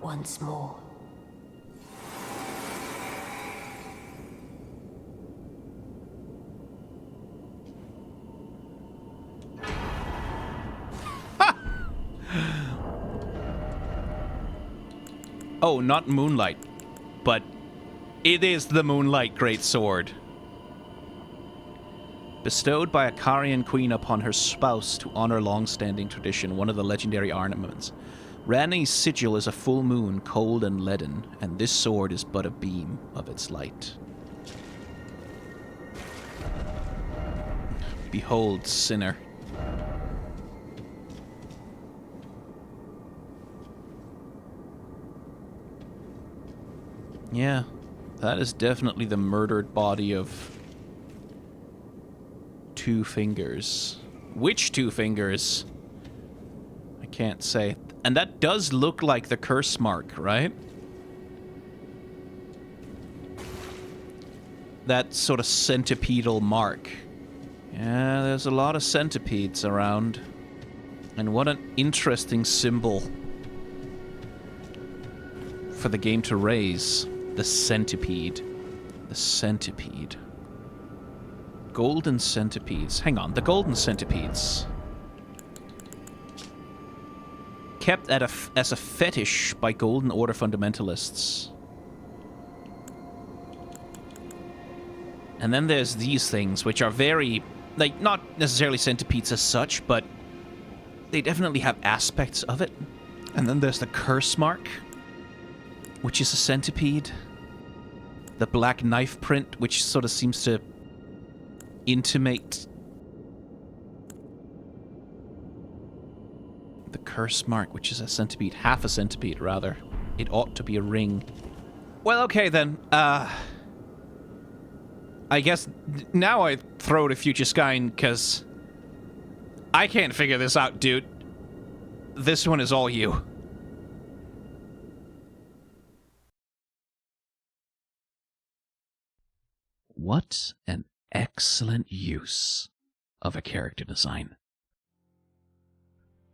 Speaker 2: once more.
Speaker 1: Oh, not moonlight, but it is the moonlight greatsword. Bestowed by a Carian queen upon her spouse to honor long-standing tradition, one of the legendary ornaments. Ranni's sigil is a full moon, cold and leaden, and this sword is but a beam of its light. Behold, sinner. Yeah, that is definitely the murdered body of 2 fingers. Which 2 fingers? I can't say. And that does look like the curse mark, right? That sort of centipedal mark. Yeah, there's a lot of centipedes around. And what an interesting symbol for the game to raise. The centipede. The centipede. Golden centipedes. Hang on, the golden centipedes. Kept as a fetish by Golden Order fundamentalists. And then there's these things, which are very, like, not necessarily centipedes as such, but they definitely have aspects of it. And then there's the curse mark, which is a centipede. The black knife print, which sort of seems to intimate the curse mark, which is a centipede, half a centipede, rather. It ought to be a ring. Well, okay, then. I guess now I throw to Future Skyne, because I can't figure this out, dude. This one is all you. What an excellent use of a character design.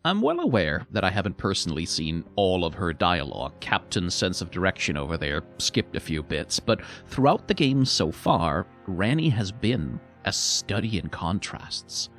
Speaker 1: I'm well aware that I haven't personally seen all of her dialogue. Captain's sense of direction over there skipped a few bits, but throughout the game so far, Ranny has been a study in contrasts.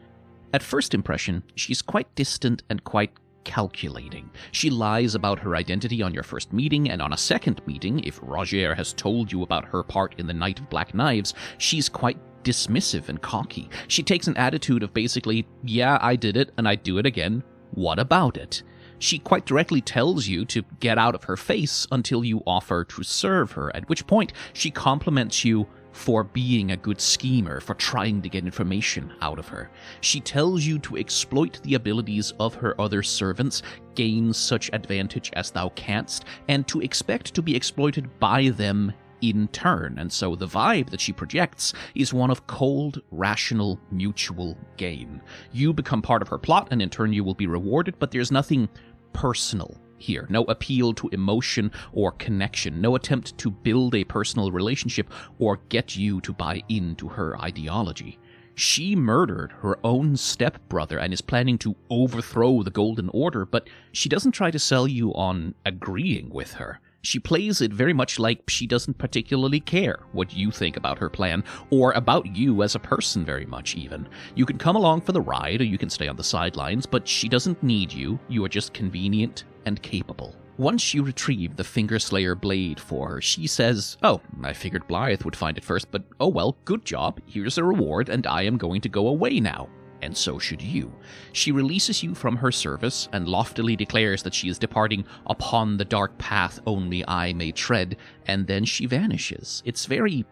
Speaker 1: At first impression, she's quite distant and quite calculating. She lies about her identity on your first meeting, and on a second meeting, if Rogier has told you about her part in the Night of Black Knives, she's quite dismissive and cocky. She takes an attitude of basically, yeah, I did it, and I'd do it again. What about it? She quite directly tells you to get out of her face until you offer to serve her, at which point she compliments you for being a good schemer, for trying to get information out of her. She tells you to exploit the abilities of her other servants, gain such advantage as thou canst, and to expect to be exploited by them in turn. And so the vibe that she projects is one of cold, rational, mutual gain. You become part of her plot, and in turn you will be rewarded, but there's nothing personal here. No appeal to emotion or connection. No attempt to build a personal relationship or get you to buy into her ideology. She murdered her own stepbrother and is planning to overthrow the Golden Order, but she doesn't try to sell you on agreeing with her. She plays it very much like she doesn't particularly care what you think about her plan, or about you as a person very much, even. You can come along for the ride, or you can stay on the sidelines, but she doesn't need you. You are just convenient and capable. Once you retrieve the Fingerslayer blade for her, she says, "Oh, I figured Blythe would find it first, but oh well, good job. Here's a reward, and I am going to go away now. And so should you." She releases you from her service and loftily declares that she is departing upon the dark path only I may tread, and then she vanishes. It's very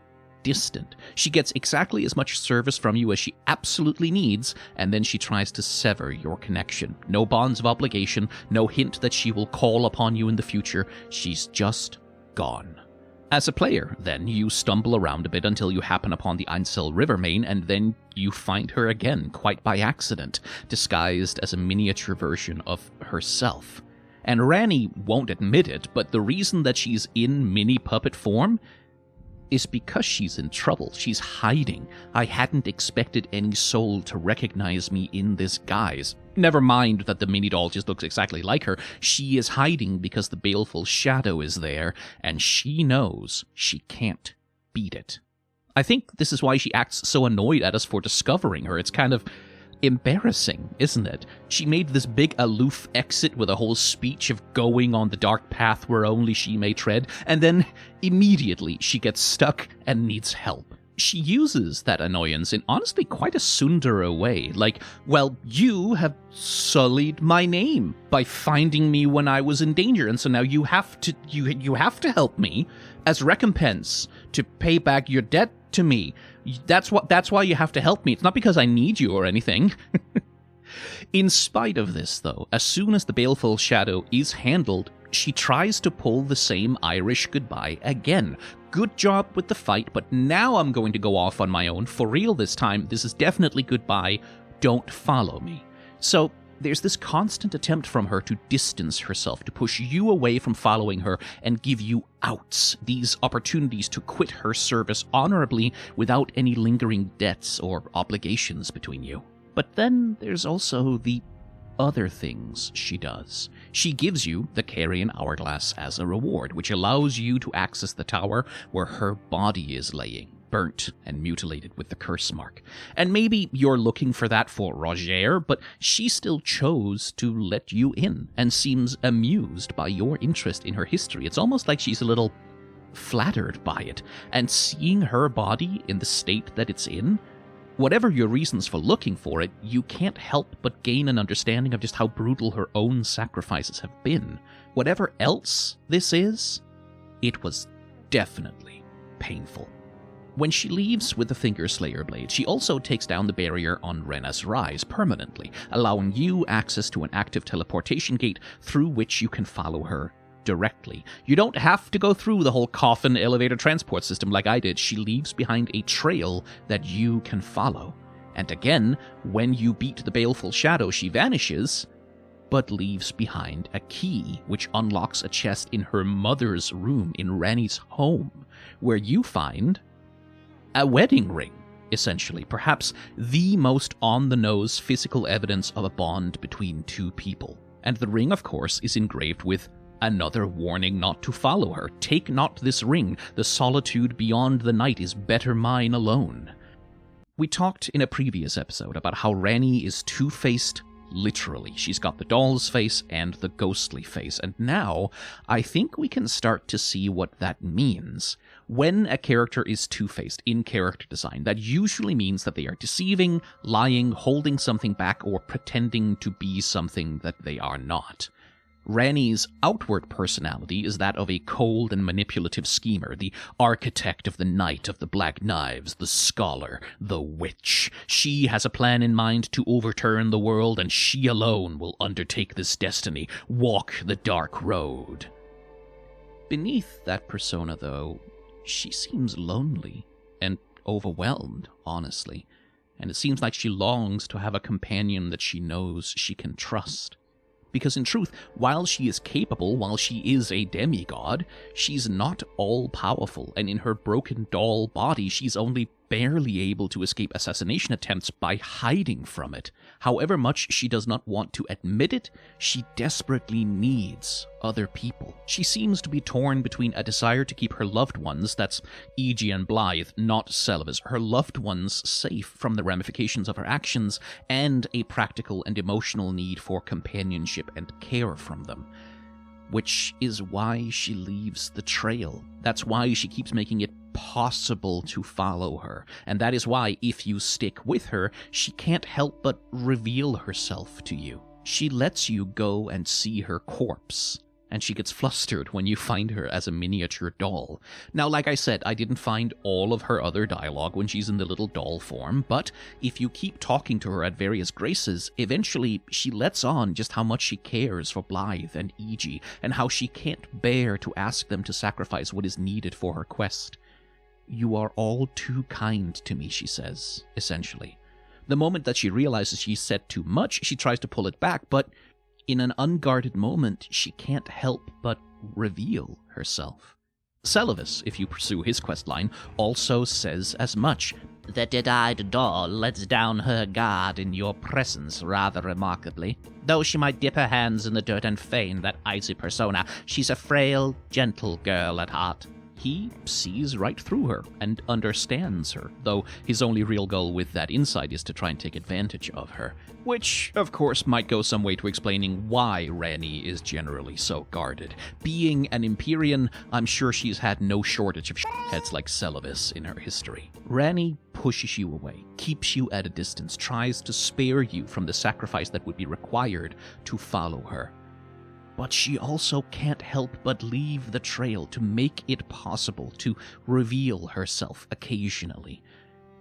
Speaker 1: distant. She gets exactly as much service from you as she absolutely needs, and then she tries to sever your connection. No bonds of obligation, no hint that she will call upon you in the future. She's just gone. As a player, then, you stumble around a bit until you happen upon the Ainsel River main, and then you find her again, quite by accident, disguised as a miniature version of herself. And Ranny won't admit it, but the reason that she's in mini-puppet form is because she's in trouble. She's hiding. I hadn't expected any soul to recognize me in this guise. Never mind that the mini-doll just looks exactly like her. She is hiding because the baleful shadow is there, and she knows she can't beat it. I think this is why she acts so annoyed at us for discovering her. It's kind of embarrassing, isn't it? She made this big aloof exit with a whole speech of going on the dark path where only she may tread, and then immediately she gets stuck and needs help. She uses that annoyance in honestly quite a tsundere way, like, well, you have sullied my name by finding me when I was in danger, and so now you have to help me as recompense to pay back your debt to me. That's why you have to help me. It's not because I need you or anything. In spite of this, though, as soon as the baleful shadow is handled, she tries to pull the same Irish goodbye again. Good job with the fight, but now I'm going to go off on my own. For real this time. This is definitely goodbye. Don't follow me. So there's this constant attempt from her to distance herself, to push you away from following her and give you outs, these opportunities to quit her service honorably without any lingering debts or obligations between you. But then there's also the other things she does. She gives you the Carian hourglass as a reward, which allows you to access the tower where her body is laying, burnt and mutilated with the curse mark. And maybe you're looking for that for Roger, but she still chose to let you in and seems amused by your interest in her history. It's almost like she's a little flattered by it, and seeing her body in the state that it's in, whatever your reasons for looking for it, you can't help but gain an understanding of just how brutal her own sacrifices have been. Whatever else this is, it was definitely painful. When she leaves with the Finger Slayer blade, she also takes down the barrier on Renna's Rise permanently, allowing you access to an active teleportation gate through which you can follow her directly. You don't have to go through the whole coffin elevator transport system like I did. She leaves behind a trail that you can follow. And again, when you beat the Baleful Shadow, she vanishes, but leaves behind a key which unlocks a chest in her mother's room in Ranni's home, where you find a wedding ring, essentially. Perhaps the most on-the-nose physical evidence of a bond between two people. And the ring, of course, is engraved with another warning not to follow her. Take not this ring. The solitude beyond the night is better mine alone. We talked in a previous episode about how Ranni is two-faced literally. She's got the doll's face and the ghostly face. And now I think we can start to see what that means. When a character is two-faced in character design, that usually means that they are deceiving, lying, holding something back, or pretending to be something that they are not. Ranni's outward personality is that of a cold and manipulative schemer, the architect of the night of the black knives, the scholar, the witch. She has a plan in mind to overturn the world, and she alone will undertake this destiny, walk the dark road. Beneath that persona, though, she seems lonely and overwhelmed, honestly, and it seems like she longs to have a companion that she knows she can trust. Because in truth, while she is capable, while she is a demigod, she's not all-powerful, and in her broken doll body, she's only barely able to escape assassination attempts by hiding from it. However much she does not want to admit it, she desperately needs other people. She seems to be torn between a desire to keep her loved ones, that's Iji and Blythe, not Selva's, her loved ones safe from the ramifications of her actions, and a practical and emotional need for companionship and care from them. Which is why she leaves the trail. That's why she keeps making it possible to follow her. And that is why, if you stick with her, she can't help but reveal herself to you. She lets you go and see her corpse, and she gets flustered when you find her as a miniature doll. Now, like I said, I didn't find all of her other dialogue when she's in the little doll form, but if you keep talking to her at various graces, eventually she lets on just how much she cares for Blythe and Iji, and how she can't bear to ask them to sacrifice what is needed for her quest. "You are all too kind to me," she says, essentially. The moment that she realizes she's said too much, she tries to pull it back, but in an unguarded moment, she can't help but reveal herself. Celivis, if you pursue his questline, also says as much. "The dead-eyed doll lets down her guard in your presence rather remarkably. Though she might dip her hands in the dirt and feign that icy persona, she's a frail, gentle girl at heart." He sees right through her and understands her, though his only real goal with that insight is to try and take advantage of her. Which, of course, might go some way to explaining why Ranni is generally so guarded. Being an Empyrean, I'm sure she's had no shortage of heads like Celivis in her history. Ranni pushes you away, keeps you at a distance, tries to spare you from the sacrifice that would be required to follow her. But she also can't help but leave the trail to make it possible to reveal herself occasionally.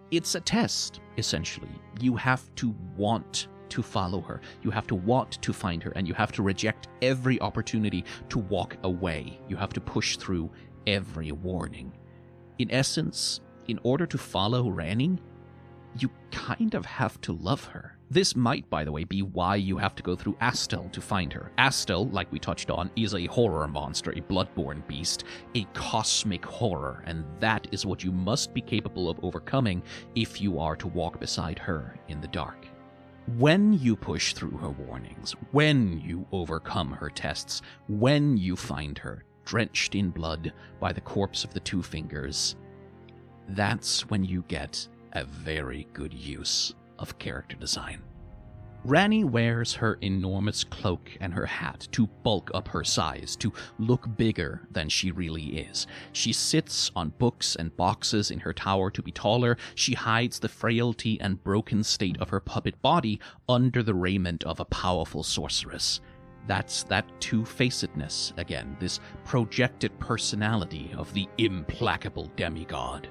Speaker 1: It's a test, essentially. You have to want to follow her. You have to want to find her, and you have to reject every opportunity to walk away. You have to push through every warning. In essence, in order to follow Ranni, you kind of have to love her. This might, by the way, be why you have to go through Astel to find her. Astel, like we touched on, is a horror monster, a bloodborne beast, a cosmic horror, and that is what you must be capable of overcoming if you are to walk beside her in the dark. When you push through her warnings, when you overcome her tests, when you find her drenched in blood by the corpse of the Two Fingers, that's when you get a very good use of character design. Ranni wears her enormous cloak and her hat to bulk up her size, to look bigger than she really is. She sits on books and boxes in her tower to be taller. She hides the frailty and broken state of her puppet body under the raiment of a powerful sorceress. That's that two-facedness again, this projected personality of the implacable demigod.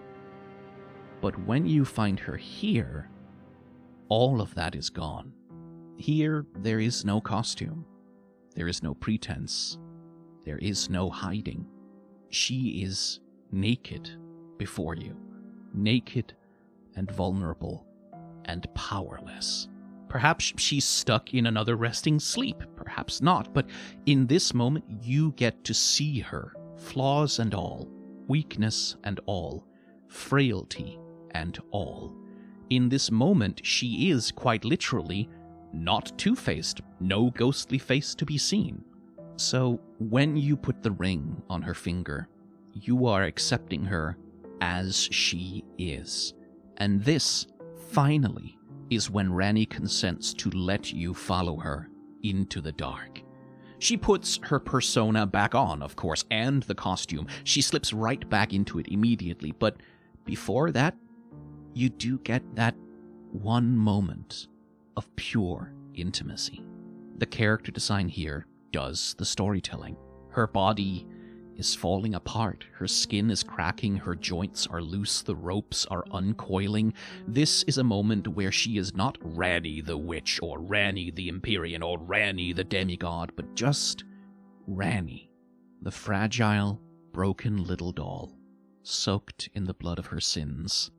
Speaker 1: But when you find her here, all of that is gone. Here, there is no costume. There is no pretense. There is no hiding. She is naked before you. Naked and vulnerable and powerless. Perhaps she's stuck in another resting sleep. Perhaps not. But in this moment, you get to see her. Flaws and all. Weakness and all. Frailty and all. In this moment, she is, quite literally, not two-faced, no ghostly face to be seen. So, when you put the ring on her finger, you are accepting her as she is. And this, finally, is when Ranni consents to let you follow her into the dark. She puts her persona back on, of course, and the costume. She slips right back into it immediately, but before that, you do get that one moment of pure intimacy. The character design here does the storytelling. Her body is falling apart, her skin is cracking, her joints are loose, the ropes are uncoiling. This is a moment where she is not Ranni the Witch, or Ranni the Empyrean, or Ranni the Demigod, but just Ranni, the fragile, broken little doll, soaked in the blood of her sins,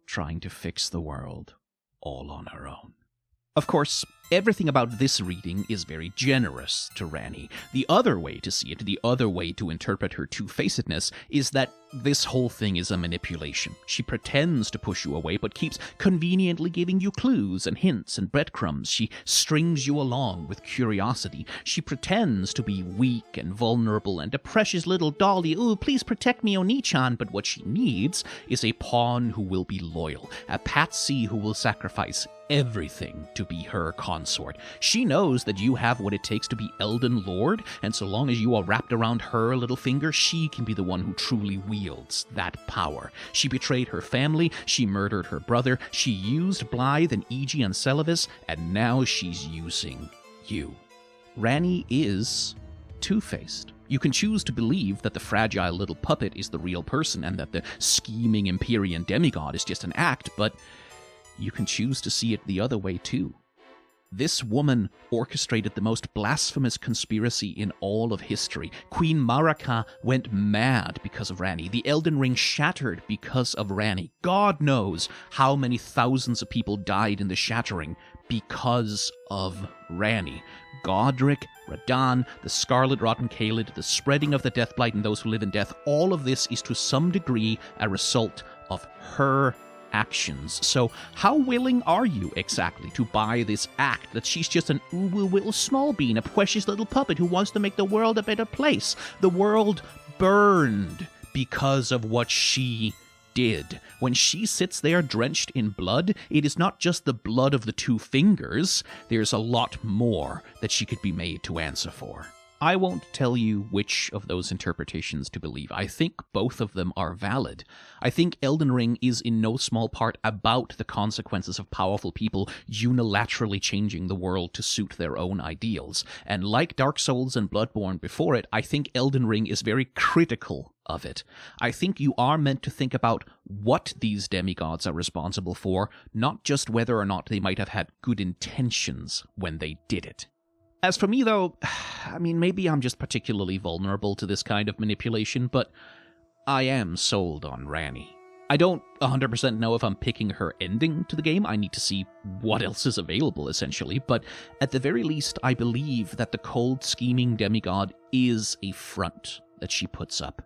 Speaker 1: trying to fix the world all on her own. Of course, everything about this reading is very generous to Ranni. The other way to see it, the other way to interpret her two-facedness, is that this whole thing is a manipulation. She pretends to push you away, but keeps conveniently giving you clues and hints and breadcrumbs. She strings you along with curiosity. She pretends to be weak and vulnerable and a precious little dolly. "Ooh, please protect me, Oni-chan," but what she needs is a pawn who will be loyal, a patsy who will sacrifice everything to be her consort. She knows that you have what it takes to be Elden Lord, and so long as you are wrapped around her little finger, she can be the one who truly wields that power. She betrayed her family, she murdered her brother, she used Blythe and Iji and Celavis, and now she's using you. Ranni is two-faced. You can choose to believe that the fragile little puppet is the real person and that the scheming Empyrean demigod is just an act, but you can choose to see it the other way too. This woman orchestrated the most blasphemous conspiracy in all of history. Queen Marika went mad because of Ranni. The Elden Ring shattered because of Ranni. God knows how many thousands of people died in the shattering because of Ranni. Godric, Radahn, the Scarlet Rotten Caelid, the spreading of the Deathblight and those who live in death, all of this is to some degree a result of her actions. So how willing are you exactly to buy this act that she's just an little small bean, a precious little puppet who wants to make the world a better place? The world burned because of what she did. When she sits there drenched in blood, it is not just the blood of the Two Fingers. There's a lot more that she could be made to answer for. I won't tell you which of those interpretations to believe. I think both of them are valid. I think Elden Ring is in no small part about the consequences of powerful people unilaterally changing the world to suit their own ideals. And like Dark Souls and Bloodborne before it, I think Elden Ring is very critical of it. I think you are meant to think about what these demigods are responsible for, not just whether or not they might have had good intentions when they did it. As for me, though, I mean, maybe I'm just particularly vulnerable to this kind of manipulation, but I am sold on Ranni. I don't 100% know if I'm picking her ending to the game. I need to see what else is available, essentially. But at the very least, I believe that the cold, scheming demigod is a front that she puts up.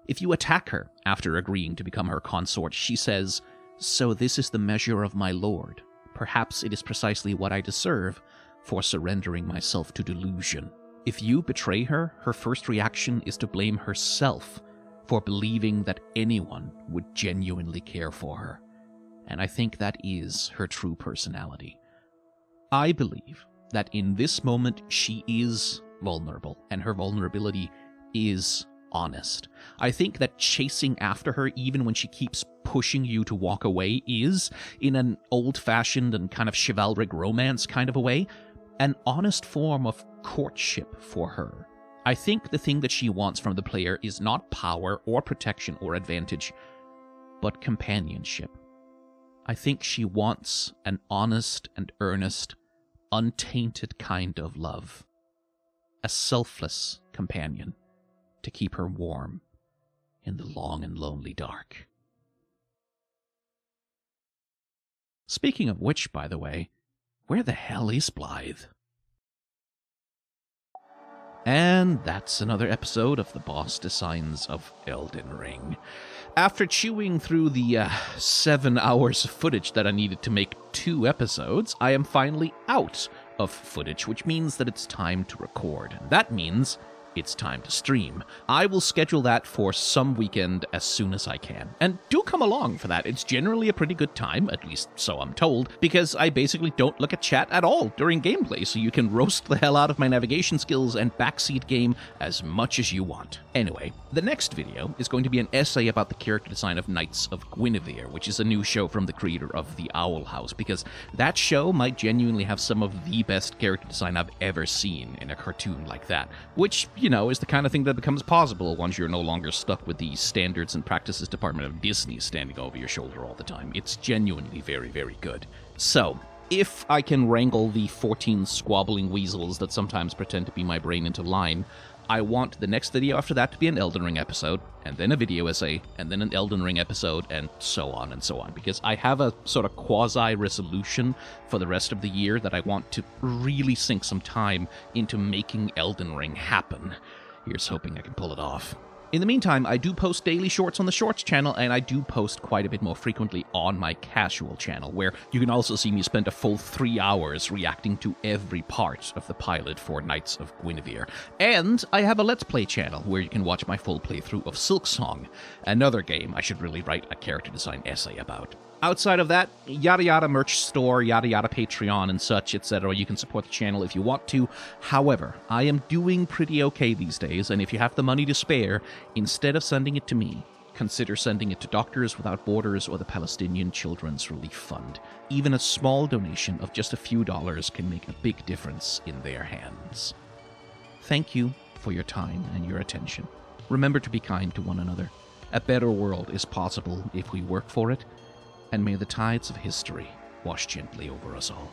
Speaker 1: If you attack her after agreeing to become her consort, she says, "So this is the measure of my lord. perhaps it is precisely what I deserve for surrendering myself to delusion. If you betray her, her first reaction is to blame herself for believing that anyone would genuinely care for her. And I think that is her true personality. I believe that in this moment she is vulnerable, and her vulnerability is honest. I think that chasing after her, even when she keeps pushing you to walk away, is, in an old-fashioned and kind of chivalric romance kind of a way, an honest form of courtship for her. I think the thing that she wants from the player is not power or protection or advantage, but companionship. I think she wants an honest and earnest, untainted kind of love. A selfless companion to keep her warm in the long and lonely dark. Speaking of which, by the way, where the hell is Blythe? And that's another episode of the Boss Designs of Elden Ring. After chewing through the 7 hours of footage that I needed to make 2 episodes, I am finally out of footage, which means that it's time to record. And that means it's time to stream. I will schedule that for some weekend as soon as I can. And do come along for that. It's generally a pretty good time, at least so I'm told, because I basically don't look at chat at all during gameplay, so you can roast the hell out of my navigation skills and backseat game as much as you want. Anyway, the next video is going to be an essay about the character design of Knights of Guinevere, which is a new show from the creator of The Owl House, because that show might genuinely have some of the best character design I've ever seen in a cartoon like that, which, you know, is the kind of thing that becomes possible once you're no longer stuck with the standards and practices department of Disney standing over your shoulder all the time. It's genuinely very, very good. So, if I can wrangle the 14 squabbling weasels that sometimes pretend to be my brain into line, I want the next video after that to be an Elden Ring episode, and then a video essay, and then an Elden Ring episode, and so on, because I have a sort of quasi-resolution for the rest of the year that I want to really sink some time into making Elden Ring happen. Here's hoping I can pull it off. In the meantime, I do post daily shorts on the Shorts channel, and I do post quite a bit more frequently on my Casual channel, where you can also see me spend a full 3 hours reacting to every part of the pilot for Knights of Guinevere. And I have a Let's Play channel, where you can watch my full playthrough of Silksong, another game I should really write a character design essay about. Outside of that, yada yada merch store, yada yada Patreon and such, etc. You can support the channel if you want to. However, I am doing pretty okay these days, and if you have the money to spare, instead of sending it to me, consider sending it to Doctors Without Borders or the Palestinian Children's Relief Fund. Even a small donation of just a few dollars can make a big difference in their hands. Thank you for your time and your attention. Remember to be kind to one another. A better world is possible if we work for it, and may the tides of history wash gently over us all.